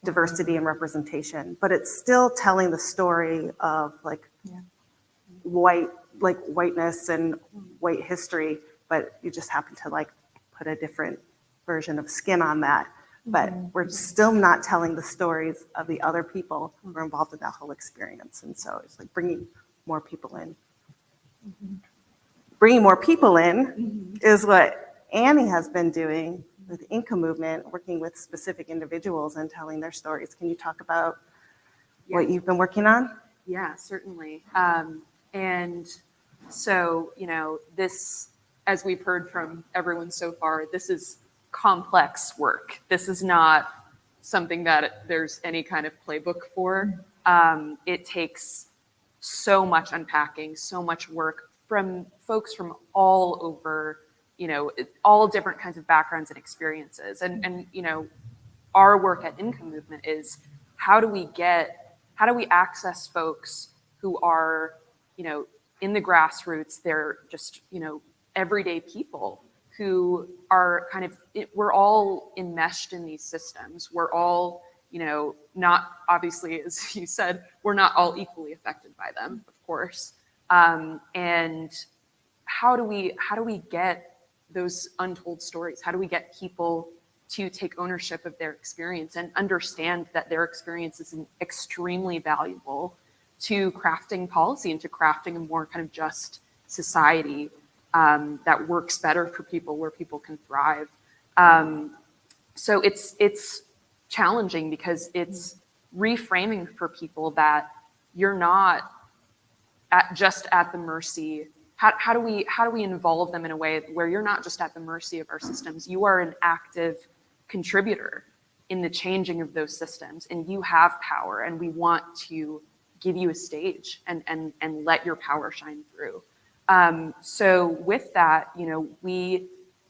diversity and representation, but it's still telling the story of whiteness and white history, but you just happen to put a different version of skin on that. But we're still not telling the stories of the other people who are involved in that whole experience. And so it's bringing more people in. Bringing more people in is what Annie has been doing with the Income Movement, working with specific individuals and telling their stories. Can you talk about what you've been working on? Yeah, certainly. And so, this, as we've heard from everyone so far, this is complex work. This is not something that there's any kind of playbook for. It takes so much unpacking, so much work from folks from all over, all different kinds of backgrounds and experiences. And our work at Income Movement is how do we access folks who are, in the grassroots, they're just, everyday people who are we're all enmeshed in these systems. We're all, not, obviously, as you said, we're not all equally affected by them, of course. And how do we get those untold stories? How do we get people to take ownership of their experience and understand that their experience is extremely valuable to crafting policy and to crafting a more kind of just society that works better for people, where people can thrive. So it's challenging because it's reframing for people that you're not just at the mercy. How do we involve them in a way where you're not just at the mercy of our systems? You are an active contributor in the changing of those systems, and you have power, and we want to give you a stage and let your power shine through. So with that, we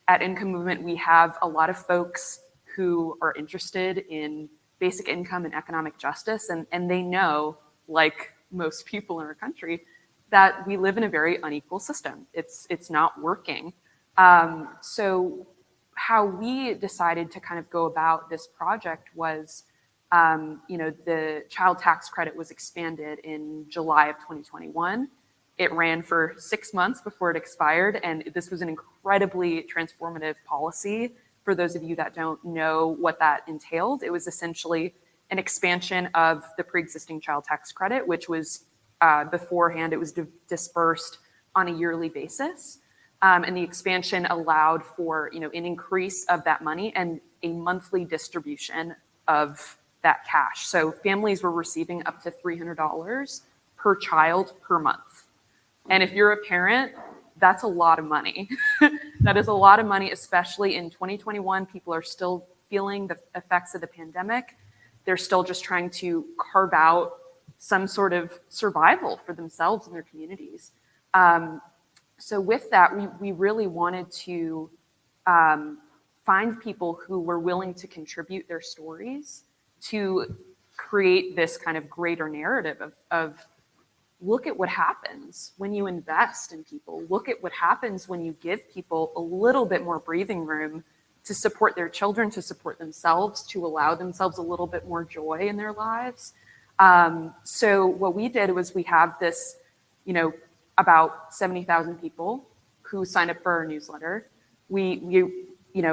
at Income Movement, we have a lot of folks who are interested in basic income and economic justice, and they know, like most people in our country, that we live in a very unequal system. It's not working. So how we decided to kind of go about this project was, the child tax credit was expanded in July of 2021. It ran for 6 months before it expired, and this was an incredibly transformative policy. For those of you that don't know what that entailed, it was essentially an expansion of the pre-existing child tax credit, which was beforehand, it was dispersed on a yearly basis. And the expansion allowed for, an increase of that money and a monthly distribution of that cash. So families were receiving up to $300 per child per month. And if you're a parent, that's a lot of money. That is a lot of money, especially in 2021. People are still feeling the effects of the pandemic. They're still just trying to carve out some sort of survival for themselves and their communities. So with that, we really wanted to find people who were willing to contribute their stories to create this kind of greater narrative of look at what happens when you invest in people. Look at what happens when you give people a little bit more breathing room to support their children, to support themselves, to allow themselves a little bit more joy in their lives. So what we did was we have this, about 70,000 people who signed up for our newsletter. We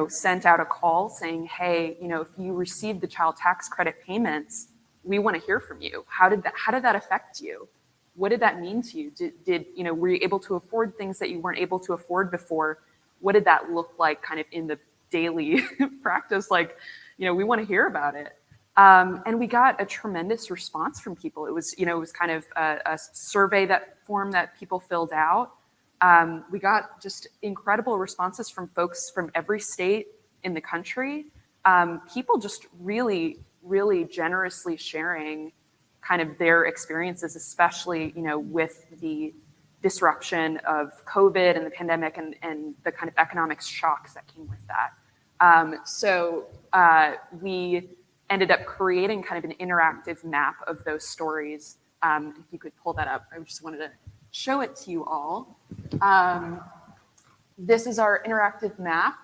sent out a call saying, hey, if you received the child tax credit payments, we want to hear from you. How did that affect you? What did that mean to you? Were you able to afford things that you weren't able to afford before? What did that look like kind of in the daily practice? We want to hear about it. And we got a tremendous response from people. It was kind of a survey form that people filled out. We got just incredible responses from folks from every state in the country. People just really, really generously sharing kind of their experiences, especially, with the disruption of COVID and the pandemic and the kind of economic shocks that came with that. So we ended up creating kind of an interactive map of those stories. If you could pull that up, I just wanted to show it to you all. This is our interactive map.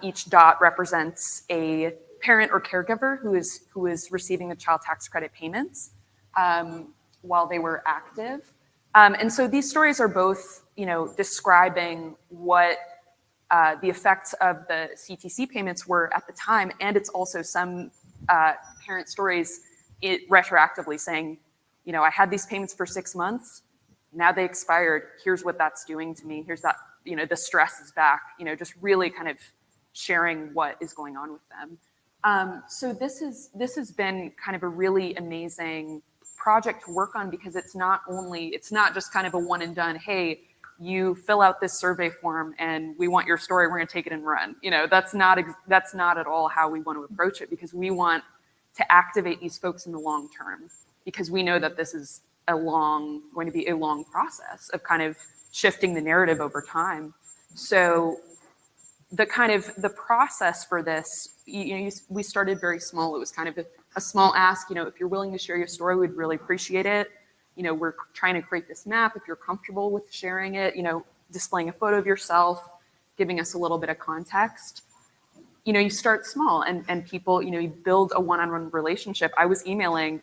Each dot represents a parent or caregiver who is receiving the child tax credit payments while they were active. And so these stories are both, describing what the effects of the CTC payments were at the time, and it's also some parent stories retroactively saying, I had these payments for 6 months, now they expired, here's what that's doing to me, here's that, the stress is back, just really kind of sharing what is going on with them. So this has been kind of a really amazing project to work on, because it's not just kind of a one and done, hey, you fill out this survey form and we want your story, we're going to take it and run. That's not at all how we want to approach it, because we want to activate these folks in the long term, because we know that this is going to be a long process of kind of shifting the narrative over time. So the process for this, we started very small. It was kind of a small ask, if you're willing to share your story, we'd really appreciate it. We're trying to create this map. If you're comfortable with sharing it, displaying a photo of yourself, giving us a little bit of context, you start small and people, you build a one-on-one relationship. I was emailing,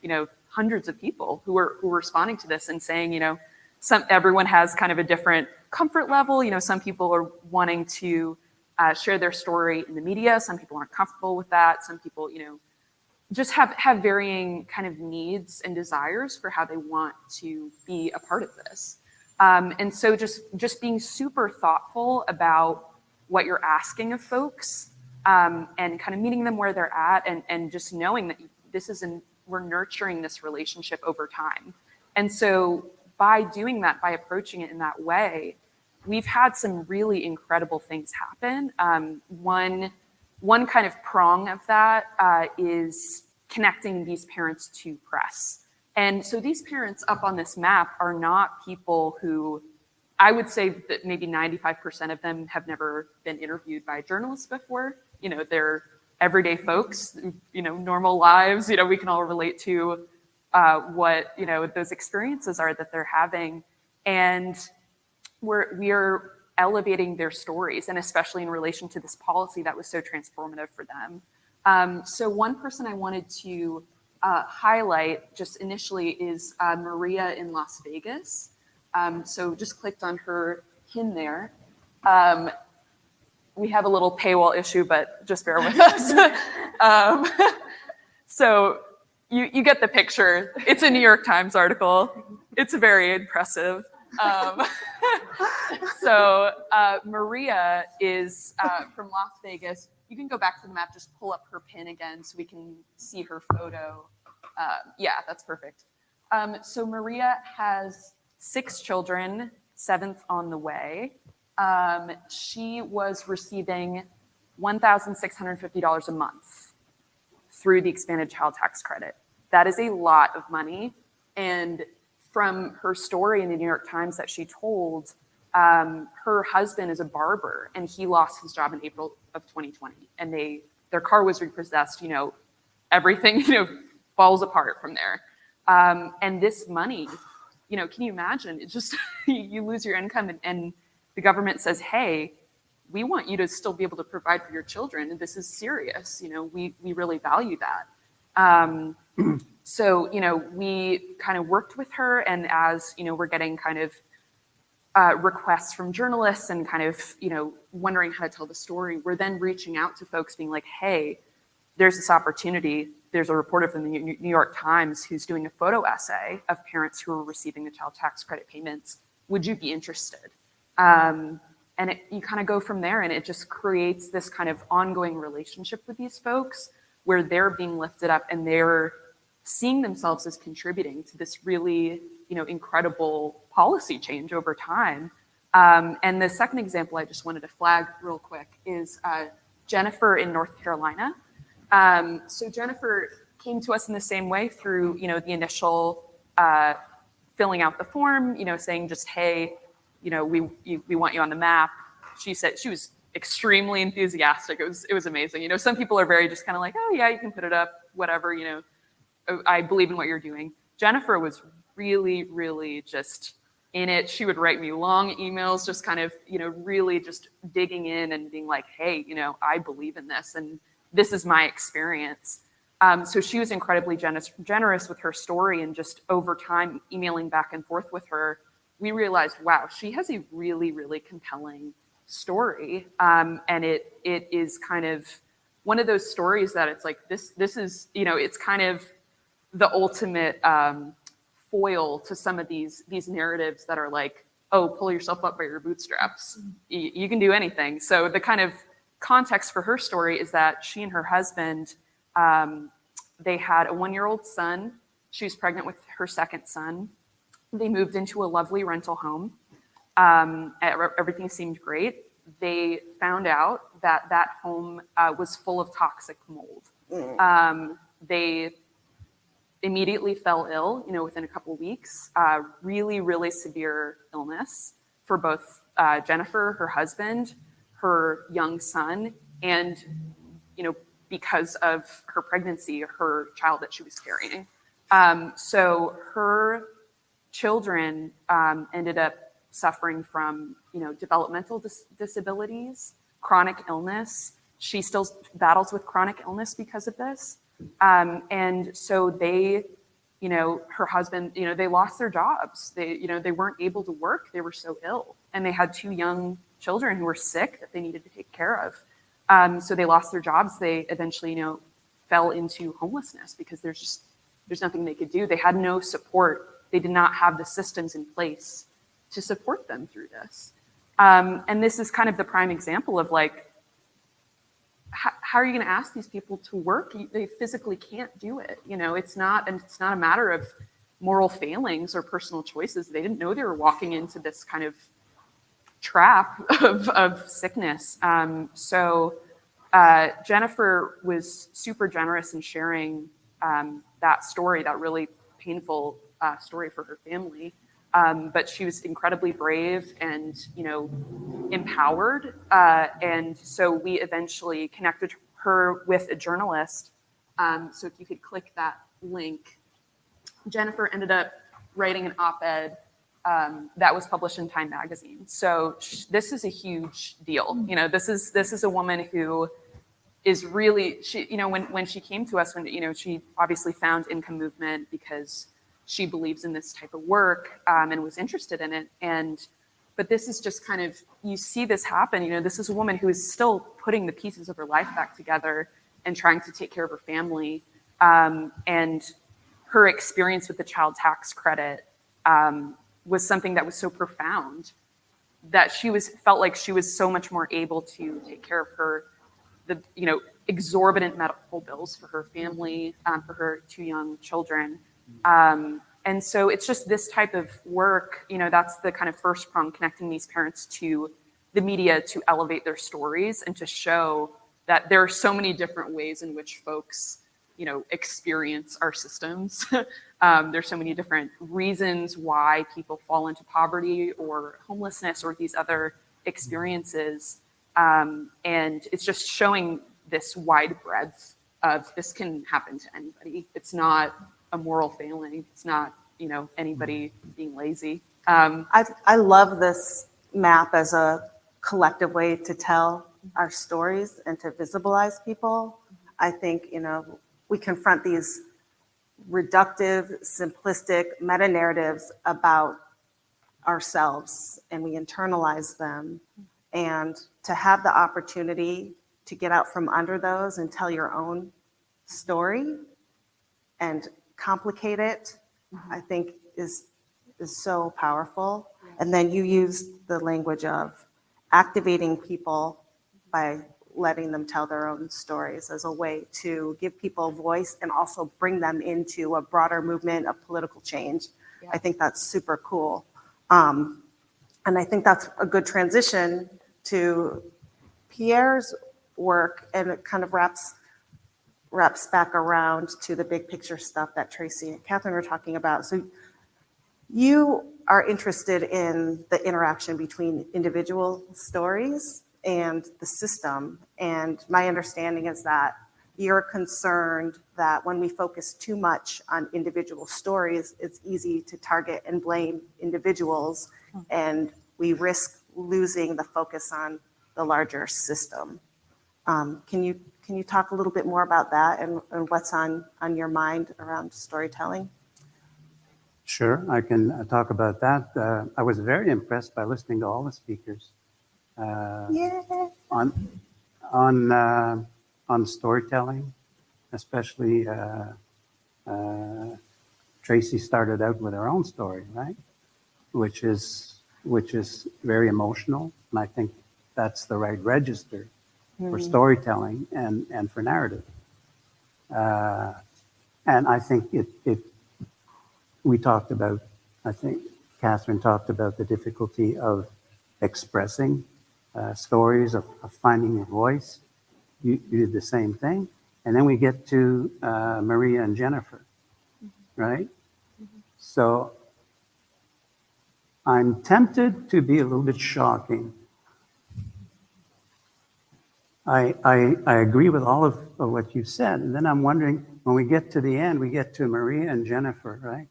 hundreds of people who were responding to this and saying, everyone has kind of a different comfort level. Some people are wanting to share their story in the media. Some people aren't comfortable with that. Some people, just have varying kind of needs and desires for how they want to be a part of this. And so just being super thoughtful about what you're asking of folks, and kind of meeting them where they're at, and just knowing that we're nurturing this relationship over time. And so by doing that, by approaching it in that way, we've had some really incredible things happen. One kind of prong of that is connecting these parents to press. And so these parents up on this map are not people who, I would say that maybe 95% of them have never been interviewed by journalists before. They're everyday folks, normal lives. We can all relate to what, those experiences are that they're having. And we're elevating their stories, and especially in relation to this policy that was so transformative for them. So one person I wanted to highlight just initially is Maria in Las Vegas. So just clicked on her pin there. We have a little paywall issue, but just bear with us. So you get the picture. It's a New York Times article. It's very impressive. So Maria is from Las Vegas. You can go back to the map, just pull up her pin again so we can see her photo. Yeah, that's perfect. So Maria has 6 children, 7th on the way. She was receiving $1,650 a month through the expanded child tax credit. That is a lot of money. And from her story in the New York Times that she told, her husband is a barber and he lost his job in April of 2020. And their car was repossessed, everything, falls apart from there. And this money, can you imagine? It's just, you lose your income and the government says, hey, we want you to still be able to provide for your children. And this is serious. We really value that. So, we kind of worked with her, and as, we're getting kind of requests from journalists and kind of, wondering how to tell the story, we're then reaching out to folks being like, hey, there's this opportunity. There's a reporter from the New York Times who's doing a photo essay of parents who are receiving the child tax credit payments. Would you be interested? And you kind of go from there, and it just creates this kind of ongoing relationship with these folks where they're being lifted up and they're seeing themselves as contributing to this really, incredible policy change over time. And the second example I just wanted to flag real quick is Jennifer in North Carolina. So Jennifer came to us in the same way through, the initial filling out the form, saying just, hey, we want you on the map. She said she was extremely enthusiastic. It was amazing. Some people are very just kind of like, oh yeah, you can put it up, whatever, I believe in what you're doing. Jennifer was really, really just in it. She would write me long emails, just kind of, really just digging in and being like, hey, I believe in this and this is my experience. So she was incredibly generous with her story, and just over time, emailing back and forth with her, we realized, wow, she has a really, really compelling story. And it is kind of one of those stories that it's like, this is, it's kind of the ultimate foil to some of these narratives that are like, oh, pull yourself up by your bootstraps. You can do anything. So the kind of context for her story is that she and her husband, they had a 1-year-old son. She was pregnant with her 2nd son. They moved into a lovely rental home. Everything seemed great. They found out that home was full of toxic mold. They immediately fell ill, within a couple of weeks. Really, really severe illness for both Jennifer, her husband, her young son, and, because of her pregnancy, her child that she was carrying. So her children ended up suffering from, developmental disabilities, chronic illness. She still battles with chronic illness because of this. And so they, her husband, they lost their jobs. They weren't able to work. They were so ill, and they had 2 young children who were sick that they needed to take care of. So they lost their jobs. They eventually, fell into homelessness because there's nothing they could do. They had no support. They did not have the systems in place to support them through this. And this is kind of the prime example of like, how are you going to ask these people to work? They physically can't do it. It's not a matter of moral failings or personal choices. They didn't know they were walking into this kind of trap of sickness. So Jennifer was super generous in sharing that story, that really painful story for her family. But she was incredibly brave and, empowered. And so we eventually connected her with a journalist. So if you could click that link, Jennifer ended up writing an op-ed that was published in Time magazine. So this is a huge deal. This is a woman who is really, when she came to us, she obviously found Income Movement because she believes in this type of work and was interested in it. But this is just kind of, you see this happen. This is a woman who is still putting the pieces of her life back together and trying to take care of her family. And her experience with the child tax credit was something that was so profound that felt like she was so much more able to take care of the exorbitant medical bills for her family, for her 2 young children. And so it's just this type of work, that's the kind of first prong, connecting these parents to the media to elevate their stories and to show that there are so many different ways in which folks, experience our systems. There's so many different reasons why people fall into poverty or homelessness or these other experiences. And it's just showing this wide breadth of this can happen to anybody. It's not a moral failing. It's not, anybody being lazy. I love this map as a collective way to tell our stories and to visibilize people. I think, we confront these reductive, simplistic meta-narratives about ourselves and we internalize them. And to have the opportunity to get out from under those and tell your own story and complicate it, I think is so powerful. And then you use the language of activating people by letting them tell their own stories as a way to give people a voice and also bring them into a broader movement of political change. Yeah. I think that's super cool. And I think that's a good transition to Pierre's work, and it kind of wraps back around to the big picture stuff that Tracy and Catherine were talking about. So you are interested in the interaction between individual stories and the system. And my understanding is that you're concerned that when we focus too much on individual stories, it's easy to target and blame individuals, and we risk losing the focus on the larger system. Can you talk a little bit more about that and what's on your mind around storytelling? Sure, I can talk about that. I was very impressed by listening to all the speakers on storytelling, especially Tracy started out with her own story, right? Which is very emotional, and I think that's the right register for storytelling and for narrative. And I think we talked about, I think Catherine talked about the difficulty of expressing stories, of finding your voice. You did the same thing. And then we get to Maria and Jennifer, right? So I'm tempted to be a little bit shocking. I agree with all of what you said. And then I'm wondering, when we get to the end, we get to Maria and Jennifer, right?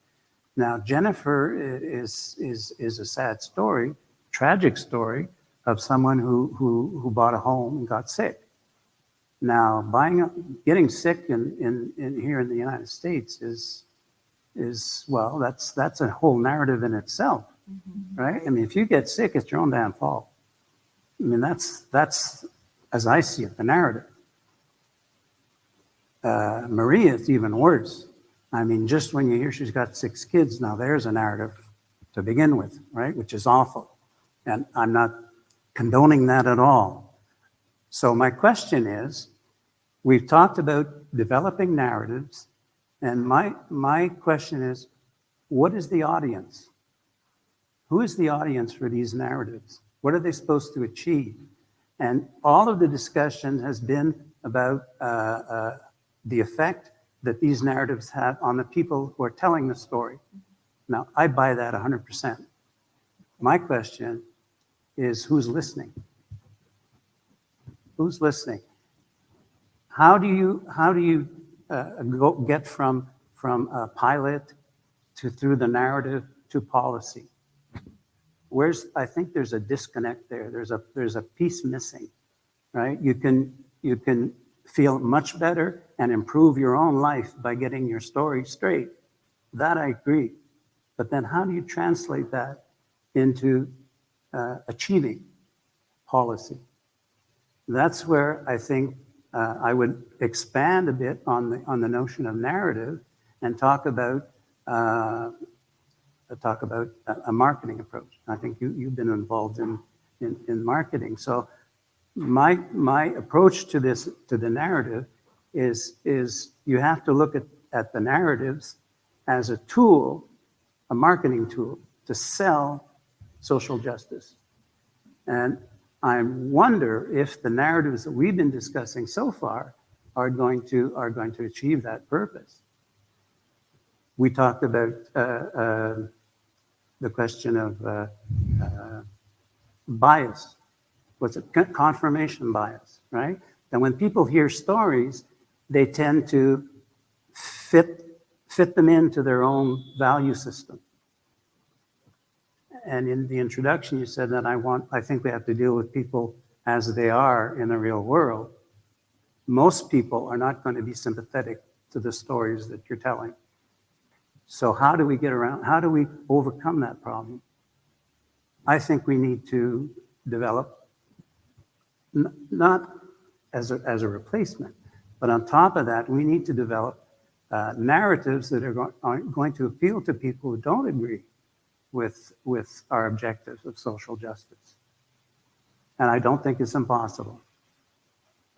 Now, Jennifer is a sad story, tragic story of someone who bought a home and got sick. Now, getting sick in here in the United States is well, that's a whole narrative in itself, right? I mean, if you get sick, it's your own damn fault. I mean, that's as I see it, the narrative. Maria is even worse. I mean, just when you hear she's got 6 kids, now there's a narrative to begin with, right? Which is awful. And I'm not condoning that at all. So my question is, we've talked about developing narratives, and my question is, what is the audience? Who is the audience for these narratives? What are they supposed to achieve? And all of the discussion has been about the effect that these narratives have on the people who are telling the story. Now, I buy that 100%. My question is, who's listening? Who's listening? How do you get from a pilot to through the narrative to policy? I think there's a disconnect there. There's a piece missing, right? You can feel much better and improve your own life by getting your story straight. That I agree. But then how do you translate that into achieving policy? That's where I think I would expand a bit on the notion of narrative and talk about talk about a marketing approach. I think you've been involved in marketing. So my approach to this, to the narrative, is you have to look at the narratives as a tool, a marketing tool to sell social justice. And I wonder if the narratives that we've been discussing so far are going to achieve that purpose. We talked about the question of bias. What's it? Confirmation bias, right? And when people hear stories, they tend to fit them into their own value system. And in the introduction, you said that I think we have to deal with people as they are in the real world. Most people are not going to be sympathetic to the stories that you're telling. So how do we overcome that problem? I think we need to develop, not as a replacement, but on top of that, we need to develop narratives that are going to appeal to people who don't agree with our objectives of social justice. And I don't think it's impossible.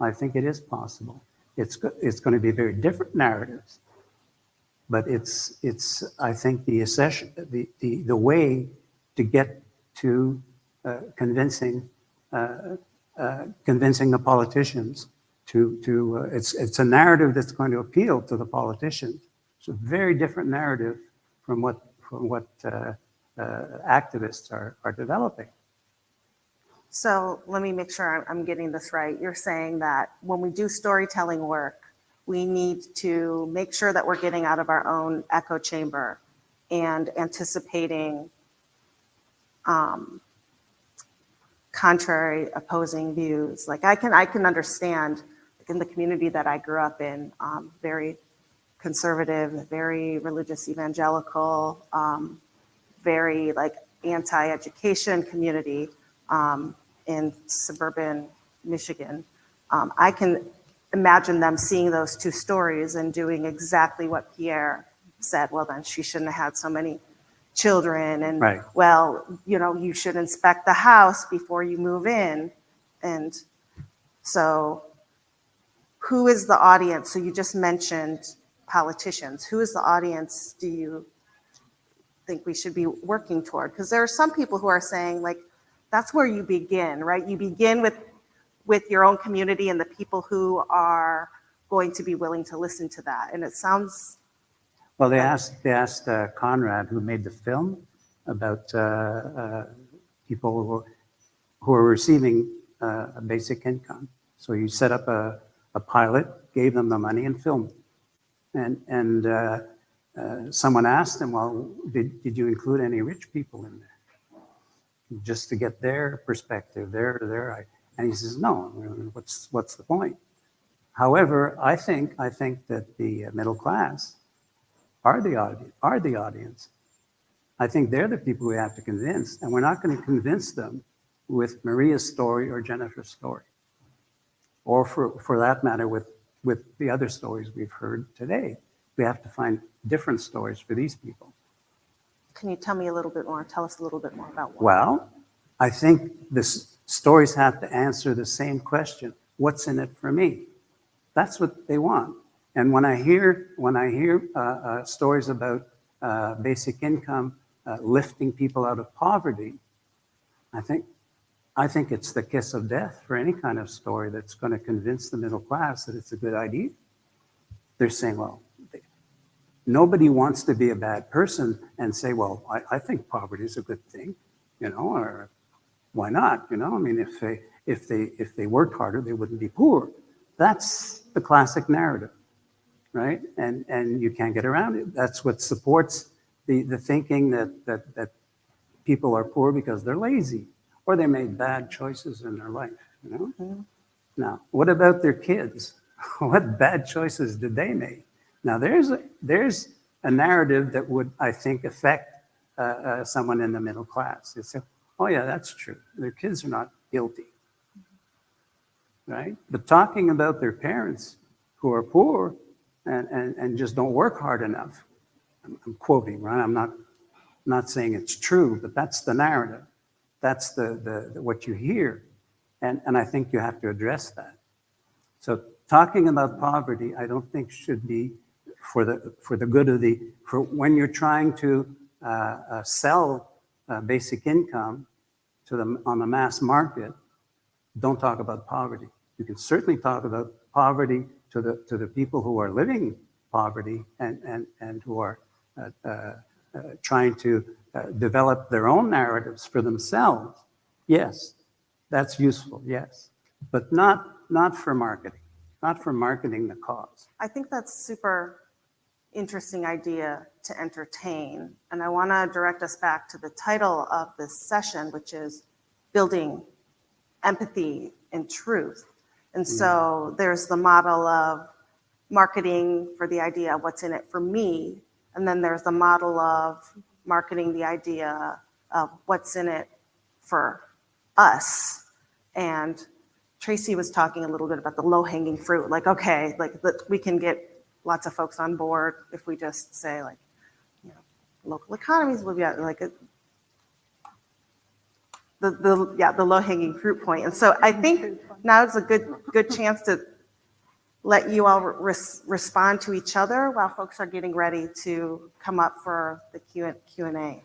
I think it is possible. It's going to be very different narratives, but it's I think the way to get to convincing the politicians it's a narrative that's going to appeal to the politicians. It's a very different narrative from what activists are developing. So let me make sure I'm getting this right. You're saying that when we do storytelling work, we need to make sure that we're getting out of our own echo chamber and anticipating contrary, opposing views. Like I can understand, like in the community that I grew up in, very conservative, very religious evangelical, very like anti-education community in suburban Michigan. I can imagine them seeing those two stories and doing exactly what Pierre said. Well, then she shouldn't have had so many children, and right. Well, you should inspect the house before you move in. And so who is the audience? So you just mentioned politicians. Who is the audience do you think we should be working toward? Because there are some people who are saying, like, that's where you begin, right? You begin with your own community and the people who are going to be willing to listen to that. And it sounds... Well, they asked Conrad, who made the film, about people who are receiving a basic income. So you set up a pilot, gave them the money, and filmed. And someone asked him, well, did you include any rich people in there? Just to get their perspective, and he says, no, what's the point? However, I think that the middle class are the audience. I think they're the people we have to convince, and we're not going to convince them with Maria's story or Jennifer's story, or for that matter, with the other stories we've heard today. We have to find different stories for these people. Can you tell us a little bit more about what? Well, I think the stories have to answer the same question: what's in it for me? That's what they want. And when I hear stories about basic income lifting people out of poverty, I think it's the kiss of death for any kind of story that's going to convince the middle class that it's a good idea. They're saying, well, nobody wants to be a bad person and say, well, I think poverty is a good thing, or why not? I mean, if they worked harder, they wouldn't be poor. That's the classic narrative, right? And you can't get around it. That's what supports the thinking that people are poor because they're lazy or they made bad choices in their life, Mm-hmm. Now, what about their kids? What bad choices did they make? Now, there's a narrative that would, I think, affect someone in the middle class. They say, oh yeah, that's true. Their kids are not guilty, right? But talking about their parents who are poor and just don't work hard enough, I'm quoting, right? I'm not saying it's true, but that's the narrative. That's the what you hear. And I think you have to address that. So talking about poverty, I don't think should be for the good of for when you're trying to sell basic income on the mass market, don't talk about poverty. You can certainly talk about poverty to the people who are living poverty and who are trying to develop their own narratives for themselves. Yes, that's useful, yes, but not for marketing, not for marketing the cause. I think that's super interesting idea to entertain. And I want to direct us back to the title of this session, which is Building Empathy and Truth. And so there's the model of marketing for the idea of what's in it for me. And then there's the model of marketing the idea of what's in it for us. And Tracy was talking a little bit about the low-hanging fruit. Like, okay, like we can get lots of folks on board if we just say, like, you know, local economies will be like the low-hanging fruit point. And so I think now is a good chance to let you all respond to each other while folks are getting ready to come up for the Q&A.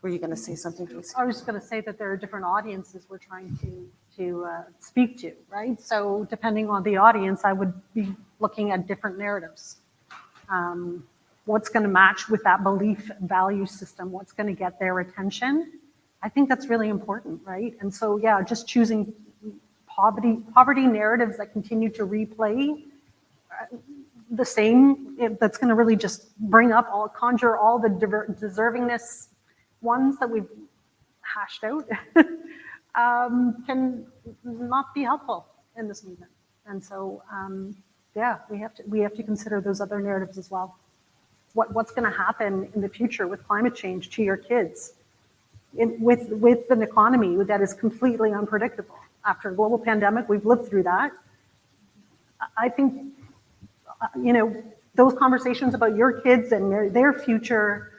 Were you going to say something, Tracy? I was just going to say that there are different audiences we're trying to speak to, right? So depending on the audience, I would be looking at different narratives. What's going to match with that belief value system? What's going to get their attention? I think that's really important, right? And so, yeah, just choosing poverty narratives that continue to replay the same, that's going to really just conjure all the deservingness ones that we've hashed out can not be helpful in this movement. And so, yeah, we have to consider those other narratives as well. What's going to happen in the future with climate change to your kids, with an economy that is completely unpredictable. After a global pandemic, we've lived through that. I think, you know, those conversations about your kids and their future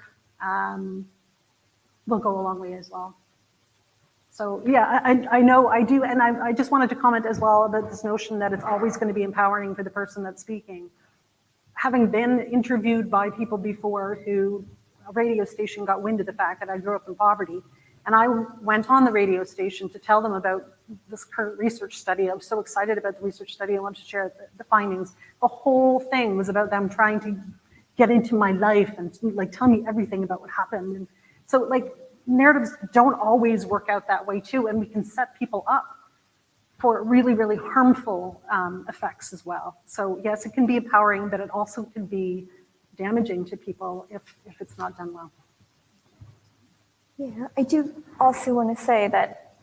will go a long way as well. So yeah, I know I do, and I just wanted to comment as well about this notion that it's always going to be empowering for the person that's speaking. Having been interviewed by people before who a radio station got wind of the fact that I grew up in poverty, and I went on the radio station to tell them about this current research study. I was so excited about the research study. I wanted to share the findings. The whole thing was about them trying to get into my life and like tell me everything about what happened. And so like narratives don't always work out that way too, and we can set people up for really, really harmful effects as well. So yes, it can be empowering, but it also can be damaging to people if it's not done well. Yeah, I do also want to say that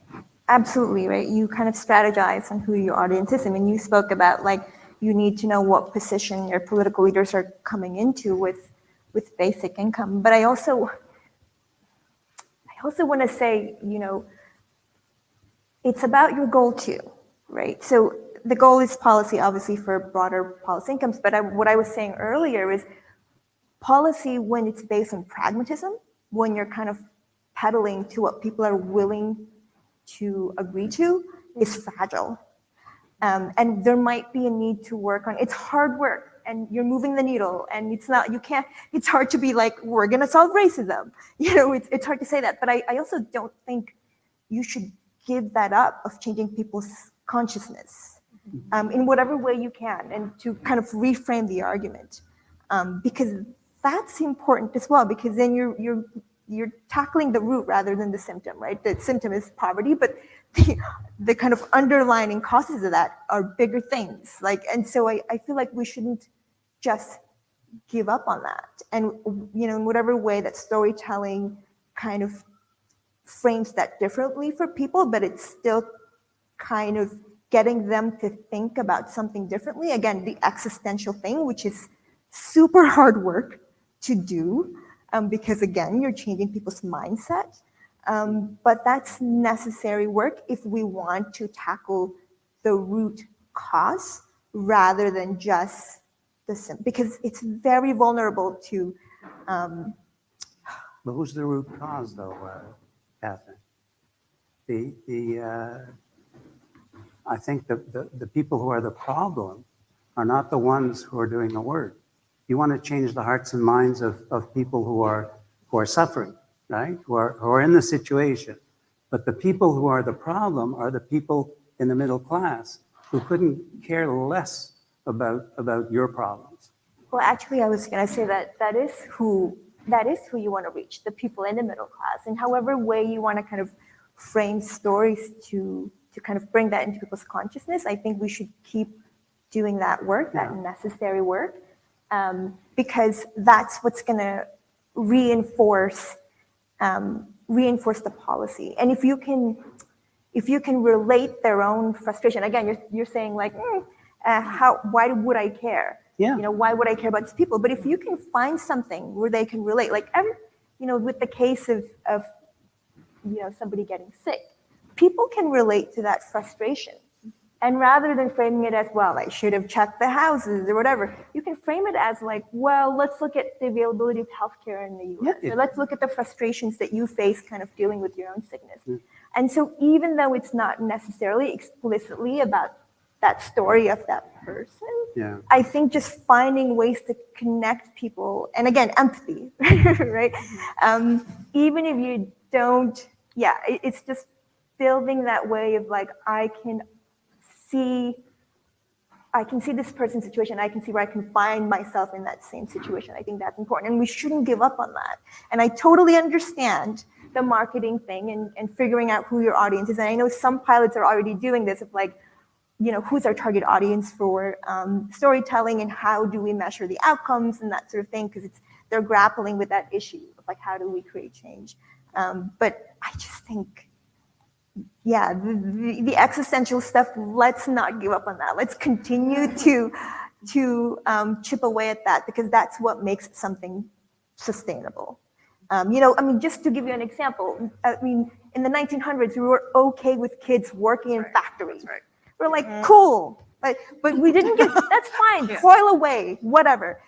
absolutely, right? You kind of strategize on who your audience is. I mean, you spoke about like you need to know what position your political leaders are coming into with basic income. But I also want to say, you know, it's about your goal too, right? So the goal is policy, obviously, for broader policy incomes. But what I was saying earlier is policy when it's based on pragmatism, when you're kind of peddling to what people are willing to agree to, is fragile. And there might be a need to work on, it's hard work and you're moving the needle and it's hard to be like, we're gonna solve racism. You know, it's hard to say that, but I also don't think you should give that up of changing people's consciousness in whatever way you can, and to kind of reframe the argument. Because that's important as well, because then you're tackling the root rather than the symptom, right? The symptom is poverty, but the kind of underlying causes of that are bigger things. Like, and so I feel like we shouldn't just give up on that. And, you know, in whatever way that storytelling kind of frames that differently for people, but it's still kind of getting them to think about something differently. Again, the existential thing, which is super hard work to do, because again, you're changing people's mindset. But that's necessary work if we want to tackle the root cause rather than just the symptom, because it's very vulnerable to What was the root cause, though, Catherine? I think the people who are the problem are not the ones who are doing the work. You want to change the hearts and minds of people who are suffering, right? Who are in the situation. But the people who are the problem are the people in the middle class who couldn't care less about your problems. Well, actually, I was going to say that is who you want to reach, the people in the middle class, and however way you want to kind of frame stories to kind of bring that into people's consciousness. I think we should keep doing that work, that necessary work, because that's what's going to reinforce the policy. And if you can relate their own frustration, again, you're saying like, why would I care? Yeah. Why would I care about these people? But if you can find something where they can relate, like with the case of somebody getting sick, people can relate to that frustration. And rather than framing it as, well, I should have checked the houses or whatever, you can frame it as like, well, let's look at the availability of healthcare in the US. Yeah. Or let's look at the frustrations that you face kind of dealing with your own sickness. And so even though it's not necessarily explicitly about that story of that person, I think just finding ways to connect people, and again, empathy, right? Even if you don't, it's just building that way of like, I can see this person's situation. I can see where I can find myself in that same situation. I think that's important, and we shouldn't give up on that. And I totally understand the marketing thing and figuring out who your audience is. And I know some pilots are already doing this of like, who's our target audience for storytelling, and how do we measure the outcomes and that sort of thing, because they're grappling with that issue of like, how do we create change? But I just think, the existential stuff, let's not give up on that. Let's continue to chip away at that, because that's what makes something sustainable. Just to give you an example, in the 1900s, we were okay with kids working in factories. Right. We're like, cool, but we didn't get, that's fine, toil away, whatever.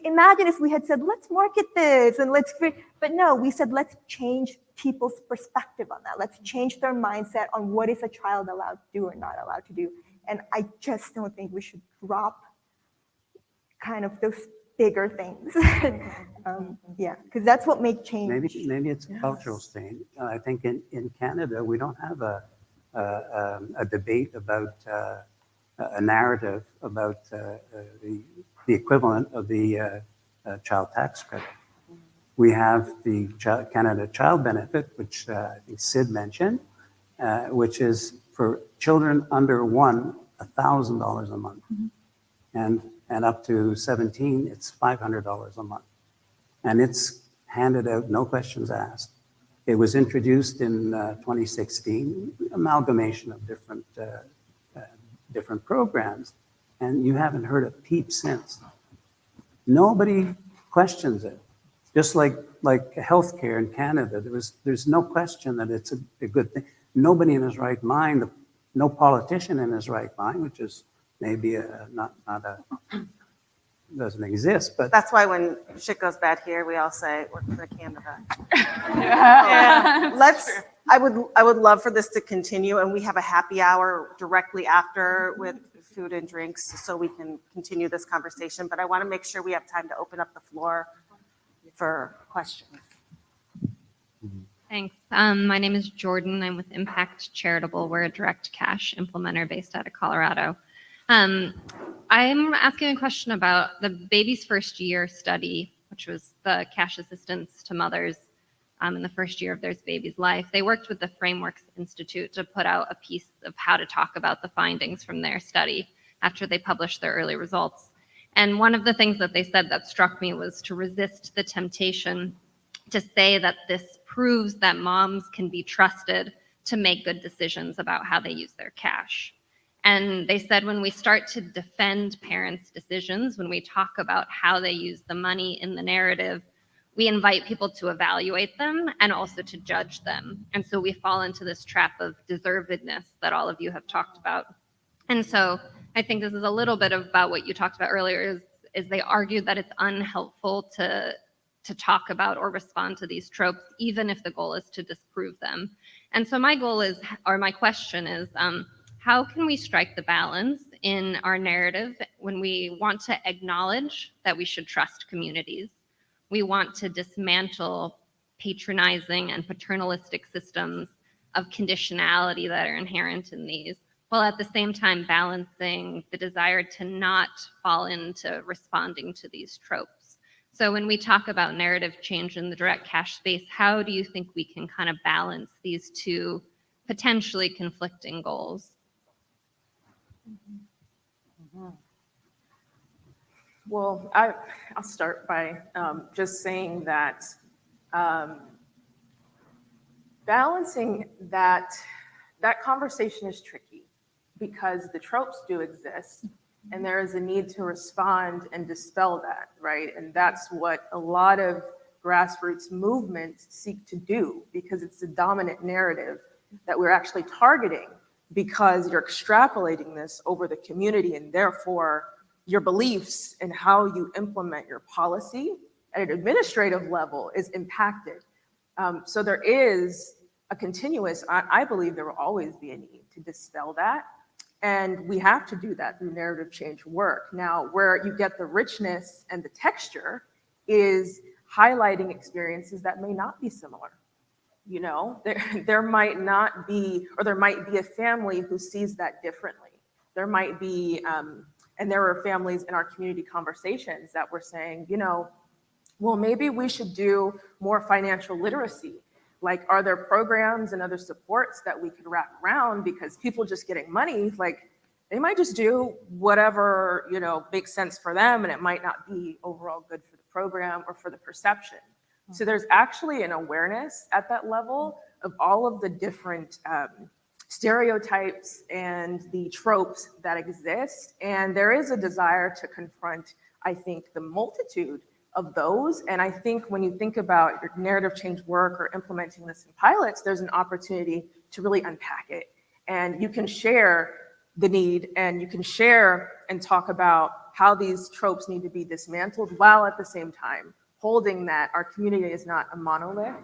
Imagine if we had said, let's market this and but no, we said, let's change people's perspective on that. Let's change their mindset on what is a child allowed to do or not allowed to do. And I just don't think we should drop kind of those bigger things. Because that's what makes change. Maybe it's a cultural thing. I think in Canada, we don't have a debate about a narrative about the equivalent of the child tax credit. We have the Canada Child Benefit, which I think Sid mentioned, which is for children under 1, $1,000 a month. And up to 17, it's $500 a month. And it's handed out, no questions asked. It was introduced in 2016, amalgamation of different programs, and you haven't heard a peep since. Nobody questions it. Just like healthcare in Canada, there's no question that it's a good thing. Nobody in his right mind, no politician in his right mind, which is maybe doesn't exist, but That's why when shit goes bad here, we all say, work for Canada. I would love for this to continue, and we have a happy hour directly after with food and drinks so we can continue this conversation. But I want to make sure we have time to open up the floor for questions. Thanks. My name is Jordan. I'm with Impact Charitable. We're a direct cash implementer based out of Colorado. I'm asking a question about the Baby's First Year study, which was the cash assistance to mothers in the first year of their baby's life. They worked with the Frameworks Institute to put out a piece of how to talk about the findings from their study after they published their early results. And one of the things that they said that struck me was to resist the temptation to say that this proves that moms can be trusted to make good decisions about how they use their cash. And they said when we start to defend parents' decisions, when we talk about how they use the money in the narrative, we invite people to evaluate them and also to judge them. And so we fall into this trap of deservedness that all of you have talked about. And so I think this is a little bit about what you talked about earlier, is they argued that it's unhelpful to to talk about or respond to these tropes, even if the goal is to disprove them. And so my goal is, or my question is, how can we strike the balance in our narrative when we want to acknowledge that we should trust communities? We want to dismantle patronizing and paternalistic systems of conditionality that are inherent in these, while at the same time balancing the desire to not fall into responding to these tropes. So when we talk about narrative change in the direct cash space, how do you think we can kind of balance these two potentially conflicting goals? Well, I'll start by just saying that balancing that conversation is tricky because the tropes do exist and there is a need to respond and dispel that, right? And that's what a lot of grassroots movements seek to do because it's the dominant narrative that we're actually targeting because you're extrapolating this over the community and therefore your beliefs and how you implement your policy at an administrative level is impacted. So there is a continuous, I believe there will always be a need to dispel that. And we have to do that through narrative change work. Now, where you get the richness and the texture is highlighting experiences that may not be similar. You know, there might not be, or there might be a family who sees that differently. There might be, and there are families in our community conversations that were saying, you know, well, maybe we should do more financial literacy. Like, are there programs and other supports that we could wrap around because people just getting money, like they might just do whatever, you know, makes sense for them and it might not be overall good for the program or for the perception. So there's actually an awareness at that level of all of the different stereotypes and the tropes that exist. And there is a desire to confront, I think, the multitude of those. And I think when you think about your narrative change work or implementing this in pilots, there's an opportunity to really unpack it. And you can share the need and you can share and talk about how these tropes need to be dismantled while at the same time holding that our community is not a monolith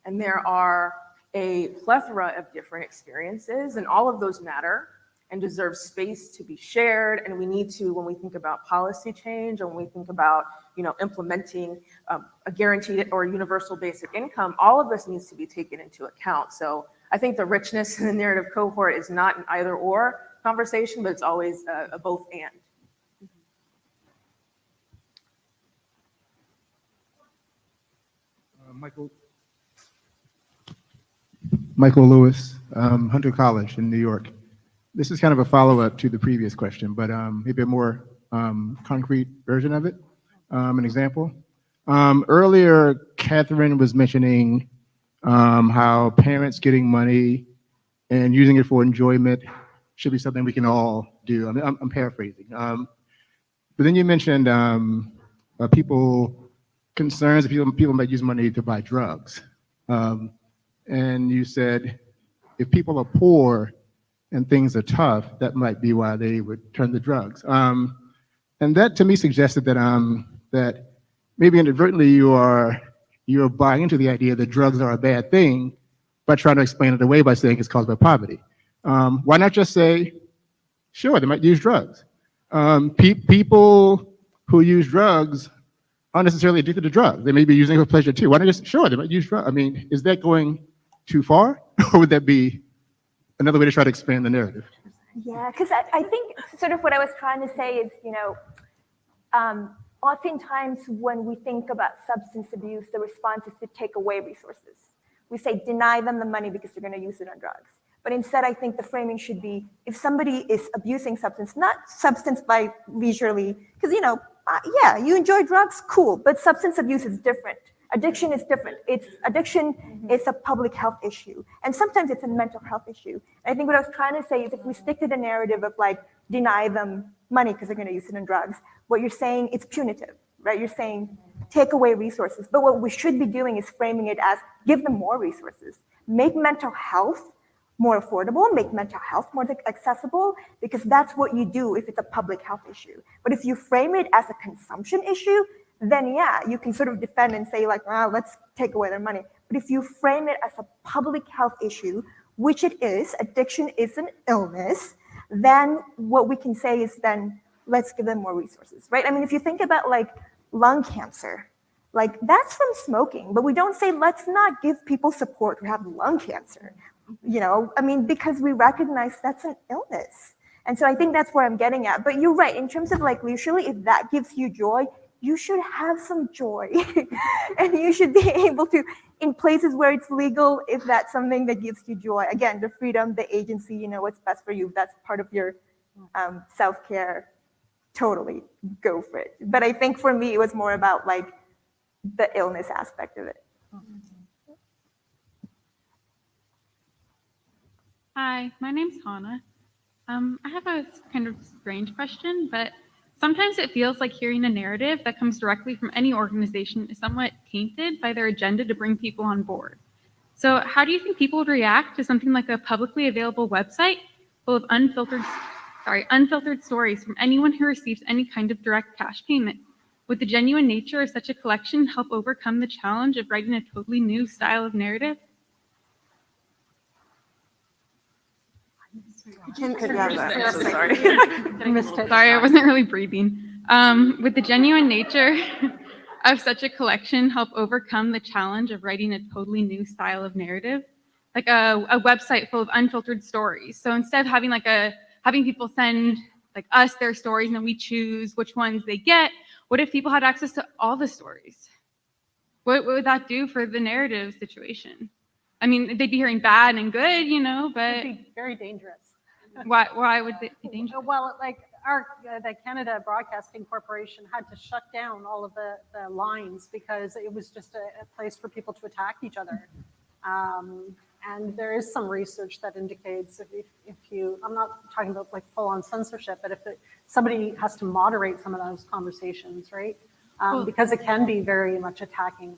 and there are a plethora of different experiences and all of those matter and deserve space to be shared. And we need to, when we think about policy change and when we think about, you know, implementing a guaranteed or universal basic income, all of this needs to be taken into account. So I think the richness in the narrative cohort is not an either or conversation, but it's always a both and. Michael Lewis, Hunter College in New York. This is kind of a follow-up to the previous question, but maybe a more concrete version of it, an example. Earlier, Catherine was mentioning how parents getting money and using it for enjoyment should be something we can all do. I mean, I'm paraphrasing. But then you mentioned concerns that people might use money to buy drugs. And you said, if people are poor and things are tough, that might be why they would turn to drugs. And that to me suggested that that maybe inadvertently you're buying into the idea that drugs are a bad thing by trying to explain it away by saying it's caused by poverty. Why not just say, sure, they might use drugs. People who use drugs aren't necessarily addicted to drugs. They may be using it for pleasure too. Why not just, sure, they might use drugs. I mean, is that going too far? Or would that be another way to try to expand the narrative? Yeah, because I think sort of what I was trying to say is, you know, oftentimes when we think about substance abuse, the response is to take away resources. We say deny them the money because they're going to use it on drugs. But instead, I think the framing should be, if somebody is abusing substance, not substance by leisurely, because, you know, yeah, you enjoy drugs, cool, but substance abuse is different. Addiction is different. Addiction is a public health issue. And sometimes it's a mental health issue. I think what I was trying to say is if we stick to the narrative of like, deny them money because they're going to use it in drugs, what you're saying, it's punitive, right? You're saying take away resources. But what we should be doing is framing it as give them more resources. Make mental health more affordable, make mental health more accessible, because that's what you do if it's a public health issue. But if you frame it as a consumption issue, then yeah, you can sort of defend and say like, let's take away their money. But if you frame it as a public health issue, which it is, addiction is an illness, then what we can say is then let's give them more resources, right? I mean, if you think about like lung cancer, like that's from smoking, but we don't say let's not give people support who have lung cancer, I mean, because we recognize that's an illness. And so I think that's where I'm getting at. But you're right, in terms of like leisurely, if that gives you joy, you should have some joy. And you should be able to, in places where it's legal, if that's something that gives you joy. Again, the freedom, the agency, what's best for you, that's part of your self-care, totally go for it. But I think for me, it was more about like the illness aspect of it. Hi, my name's Hannah. I have a kind of strange question, but sometimes it feels like hearing a narrative that comes directly from any organization is somewhat tainted by their agenda to bring people on board. So how do you think people would react to something like a publicly available website full of unfiltered stories from anyone who receives any kind of direct cash payment? Would the genuine nature of such a collection help overcome the challenge of writing a totally new style of narrative? Sorry. Sorry, I wasn't really breathing. Would the genuine nature of such a collection help overcome the challenge of writing a totally new style of narrative? Like a website full of unfiltered stories. So instead of having people send like us their stories and then we choose which ones they get, what if people had access to all the stories? What would that do for the narrative situation? I mean, they'd be hearing bad and good, but It'd be very dangerous. why would they be dangerous? Well, like the Canada Broadcasting Corporation had to shut down all of the lines because it was just a place for people to attack each other. And there is some research that indicates if you, I'm not talking about like full-on censorship, but if somebody has to moderate some of those conversations, right? Because it can be very much attacking.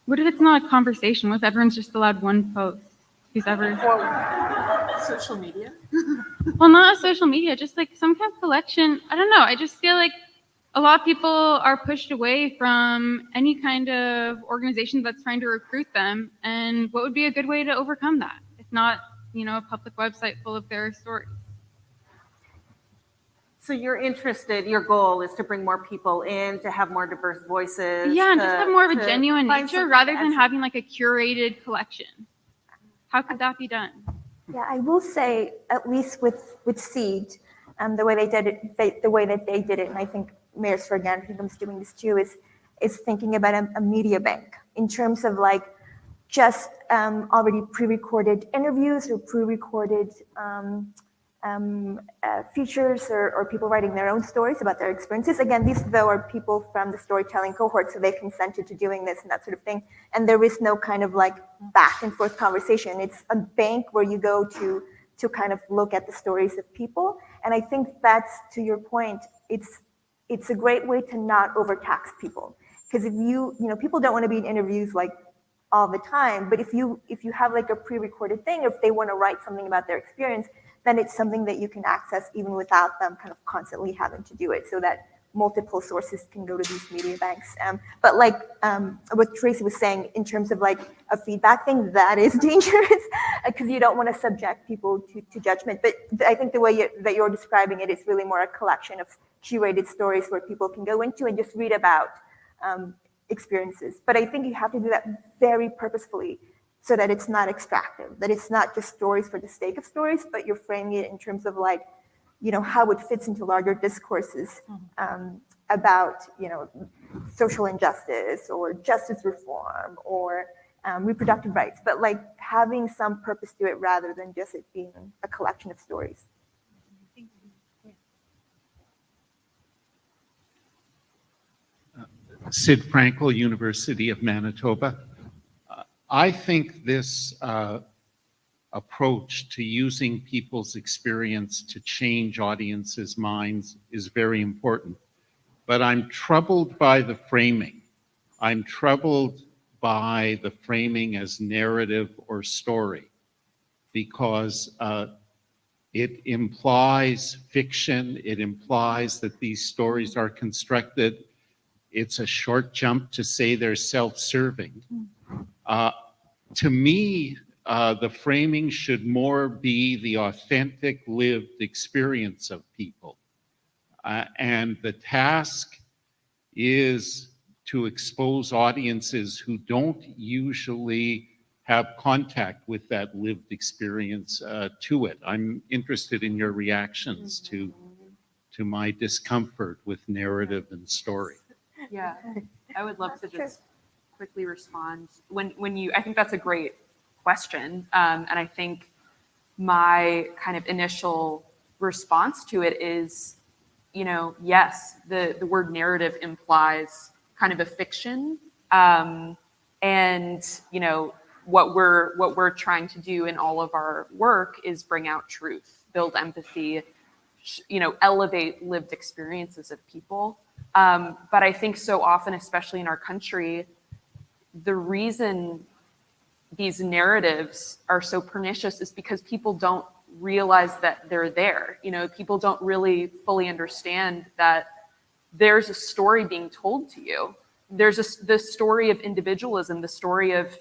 What if it's not a conversation? What if everyone's just allowed one post? Who's ever Social media? Well, not social media, just like some kind of collection. I don't know. I just feel like a lot of people are pushed away from any kind of organization that's trying to recruit them. And what would be a good way to overcome that? If not, a public website full of their stories. So your goal is to bring more people in, to have more diverse voices. Yeah, and just have more of a genuine find nature some- rather than having like a curated collection. How could that be done? Yeah, I will say, at least with Seed, the way they did it, the way that they did it, and I think Mayors for Again is doing this too, is thinking about a media bank in terms of like just already pre-recorded interviews or pre-recorded features or people writing their own stories about their experiences. Again, these though are people from the storytelling cohort, so they consented to doing this and that sort of thing. And there is no kind of like back and forth conversation. It's a bank where you go to kind of look at the stories of people. And I think that's, to your point, it's a great way to not overtax people. Because if people don't want to be in interviews like all the time, but if you have like a pre-recorded thing, if they want to write something about their experience, then it's something that you can access even without them kind of constantly having to do it, so that multiple sources can go to these media banks. But like what Tracy was saying, in terms of like a feedback thing, that is dangerous because you don't want to subject people to judgment. But I think the way that you're describing it is really more a collection of curated stories where people can go into and just read about experiences. But I think you have to do that very purposefully, so that it's not extractive, that it's not just stories for the sake of stories, but you're framing it in terms of like, how it fits into larger discourses about, social injustice or justice reform or reproductive rights, but like having some purpose to it rather than just it being a collection of stories. Sid Frankel, University of Manitoba. I think this approach to using people's experience to change audiences' minds is very important. But I'm troubled by the framing. I'm troubled by the framing as narrative or story, because it implies fiction. It implies that these stories are constructed it's a short jump to say they're self-serving. To me, the framing should more be the authentic lived experience of people. And the task is to expose audiences who don't usually have contact with that lived experience to it. I'm interested in your reactions to my discomfort with narrative and story. Yeah, I would love to just quickly respond. When you, I think that's a great question. And I think my kind of initial response to it is, yes, the word narrative implies kind of a fiction. And, what we're trying to do in all of our work is bring out truth, build empathy, elevate lived experiences of people. But I think so often, especially in our country, the reason these narratives are so pernicious is because people don't realize that they're there. People don't really fully understand that there's a story being told to you. There's the story of individualism, the story of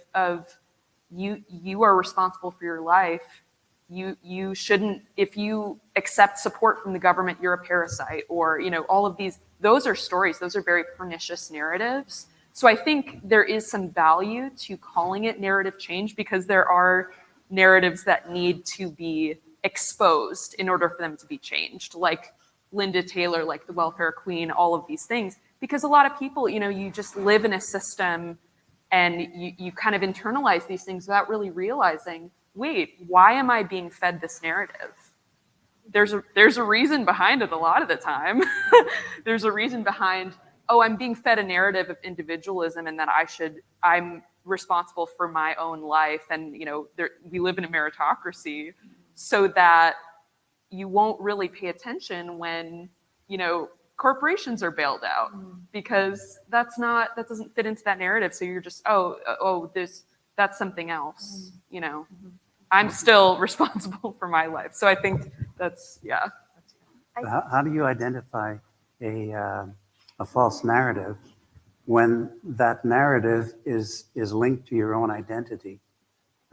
you are responsible for your life. You shouldn't, if you accept support from the government, you're a parasite, or all of these. Those are stories. Those are very pernicious narratives. So I think there is some value to calling it narrative change, because there are narratives that need to be exposed in order for them to be changed, like Linda Taylor, like the welfare queen, all of these things. Because a lot of people, you just live in a system and you kind of internalize these things without really realizing, wait, why am I being fed this narrative? There's a reason behind it a lot of the time. There's a reason behind, I'm being fed a narrative of individualism and that I'm responsible for my own life. And, we live in a meritocracy, so that you won't really pay attention when, corporations are bailed out, because that doesn't fit into that narrative. So you're just, that's something else, I'm still responsible for my life. So I think that's, yeah. How do you identify a false narrative when that narrative is linked to your own identity?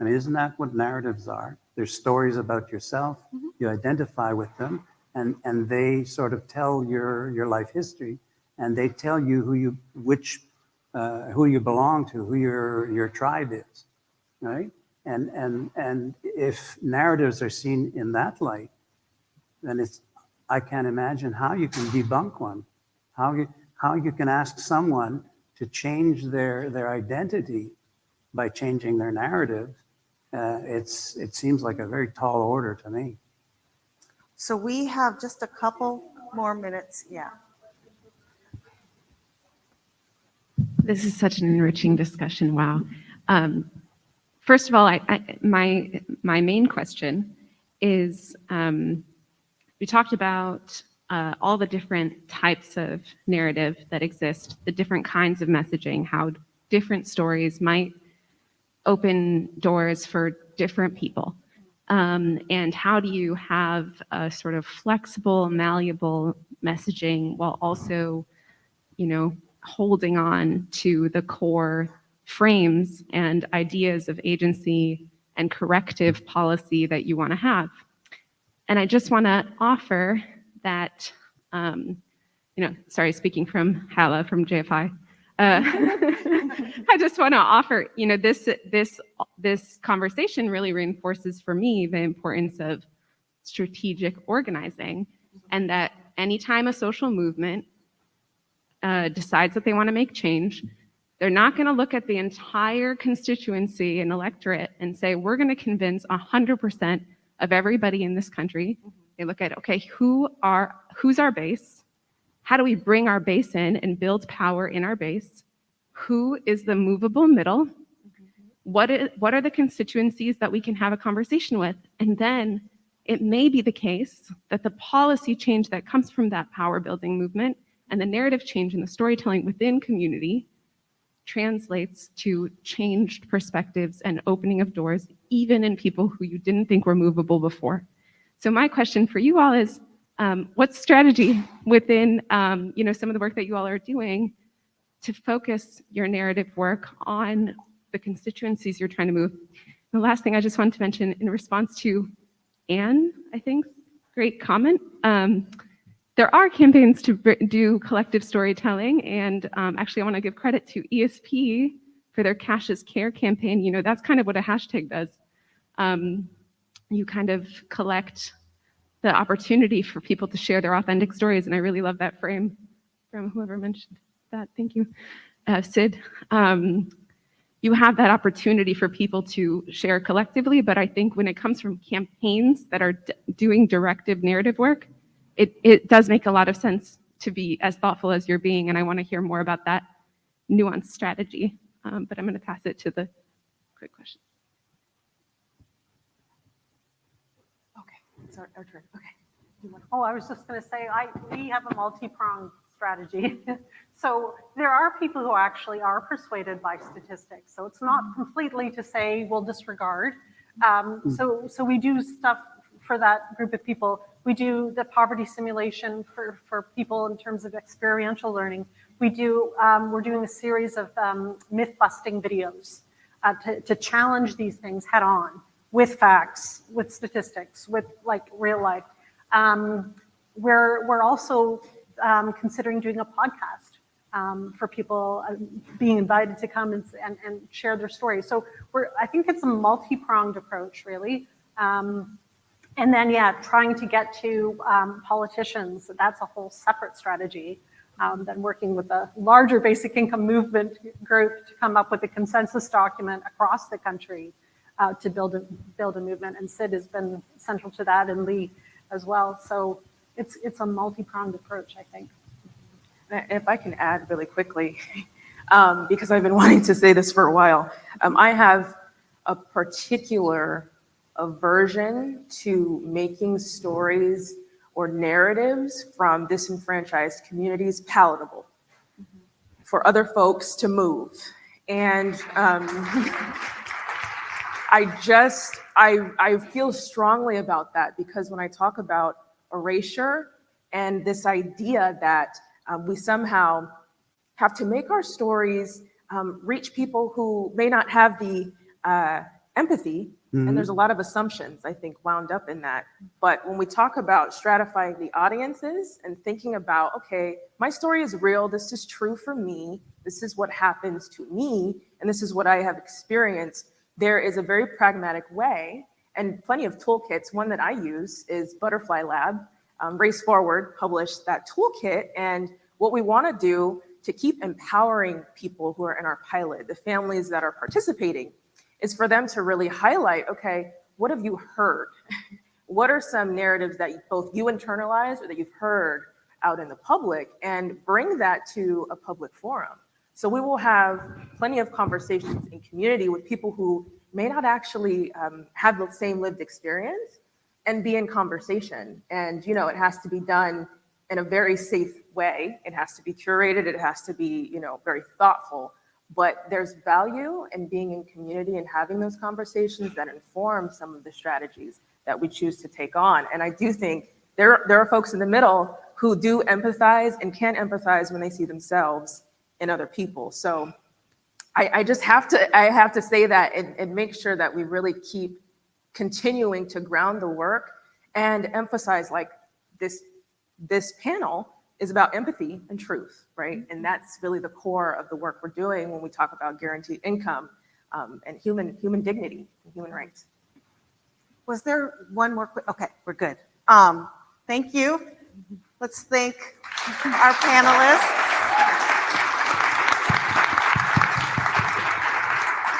I mean, isn't that what narratives are? They're stories about yourself. You identify with them, and they sort of tell your life history, and they tell you who you belong to, who your tribe is, right? And if narratives are seen in that light, then I can't imagine how you can debunk one, how you can ask someone to change their identity by changing their narrative. It seems like a very tall order to me. So we have just a couple more minutes. Yeah. This is such an enriching discussion. Wow. First of all, my main question is, we talked about all the different types of narrative that exist, the different kinds of messaging, how different stories might open doors for different people. And how do you have a sort of flexible, malleable messaging while also, holding on to the core frames and ideas of agency and corrective policy that you want to have. And I just want to offer that, speaking from Hala from JFI, I just want to offer, this conversation really reinforces for me the importance of strategic organizing, and that anytime a social movement decides that they want to make change, they're not going to look at the entire constituency and electorate and say, we're going to convince 100% of everybody in this country. They look at, okay, who's our base? How do we bring our base in and build power in our base? Who is the movable middle? What are the constituencies that we can have a conversation with? And then it may be the case that the policy change that comes from that power building movement and the narrative change in the storytelling within community translates to changed perspectives and opening of doors, even in people who you didn't think were movable before. So my question for you all is, what strategy within some of the work that you all are doing to focus your narrative work on the constituencies you're trying to move. The last thing I just wanted to mention in response to Anne, I think, great comment. There are campaigns to do collective storytelling, and actually I want to give credit to ESP for their Cash is Care campaign. You know, that's kind of what a hashtag does. You kind of collect the opportunity for people to share their authentic stories, and I really love that frame from whoever mentioned that. Thank you, Sid. You have that opportunity for people to share collectively, but I think when it comes from campaigns that are doing directive narrative work, it does make a lot of sense to be as thoughtful as you're being, and I want to hear more about that nuanced strategy. But I'm going to pass it to the quick question. Okay, it's our turn. Okay. Oh, I was just going to say, we have a multi-pronged strategy. So there are people who actually are persuaded by statistics. So it's not completely to say we'll disregard. So we do stuff for that group of people. We do the poverty simulation for people in terms of experiential learning. We're doing a series of myth-busting videos to challenge these things head on with facts, with statistics, with like real life. We're also considering doing a podcast for people being invited to come and share their stories. So I think it's a multi-pronged approach, really. And then, trying to get to politicians, that's a whole separate strategy. Than working with a larger basic income movement group to come up with a consensus document across the country to build a movement. And Sid has been central to that, and Lee as well. So it's a multi-pronged approach, I think. If I can add really quickly, because I've been wanting to say this for a while, I have a particular aversion to making stories or narratives from disenfranchised communities palatable for other folks to move. And I feel strongly about that, because when I talk about erasure and this idea that we somehow have to make our stories reach people who may not have the empathy. And there's a lot of assumptions, I think, wound up in that. But when we talk about stratifying the audiences and thinking about, okay, my story is real, this is true for me, this is what happens to me, and this is what I have experienced, there is a very pragmatic way and plenty of toolkits. One that I use is Butterfly Lab. Race Forward published that toolkit, and what we want to do to keep empowering people who are in our pilot, the families that are participating, is for them to really highlight, okay, what have you heard? What are some narratives that both you internalize or that you've heard out in the public, and bring that to a public forum. So we will have plenty of conversations in community with people who may not actually have the same lived experience, and be in conversation. And it has to be done in a very safe way. It has to be curated. It has to be, very thoughtful. But there's value in being in community and having those conversations that inform some of the strategies that we choose to take on. And I do think there are folks in the middle who do empathize and can empathize when they see themselves in other people. So I just have to say that and make sure that we really keep continuing to ground the work and emphasize, like, this panel is about empathy and truth, right? And that's really the core of the work we're doing when we talk about guaranteed income and human dignity and human rights. Was there one more quick? Okay, we're good. Thank you. Let's thank our panelists.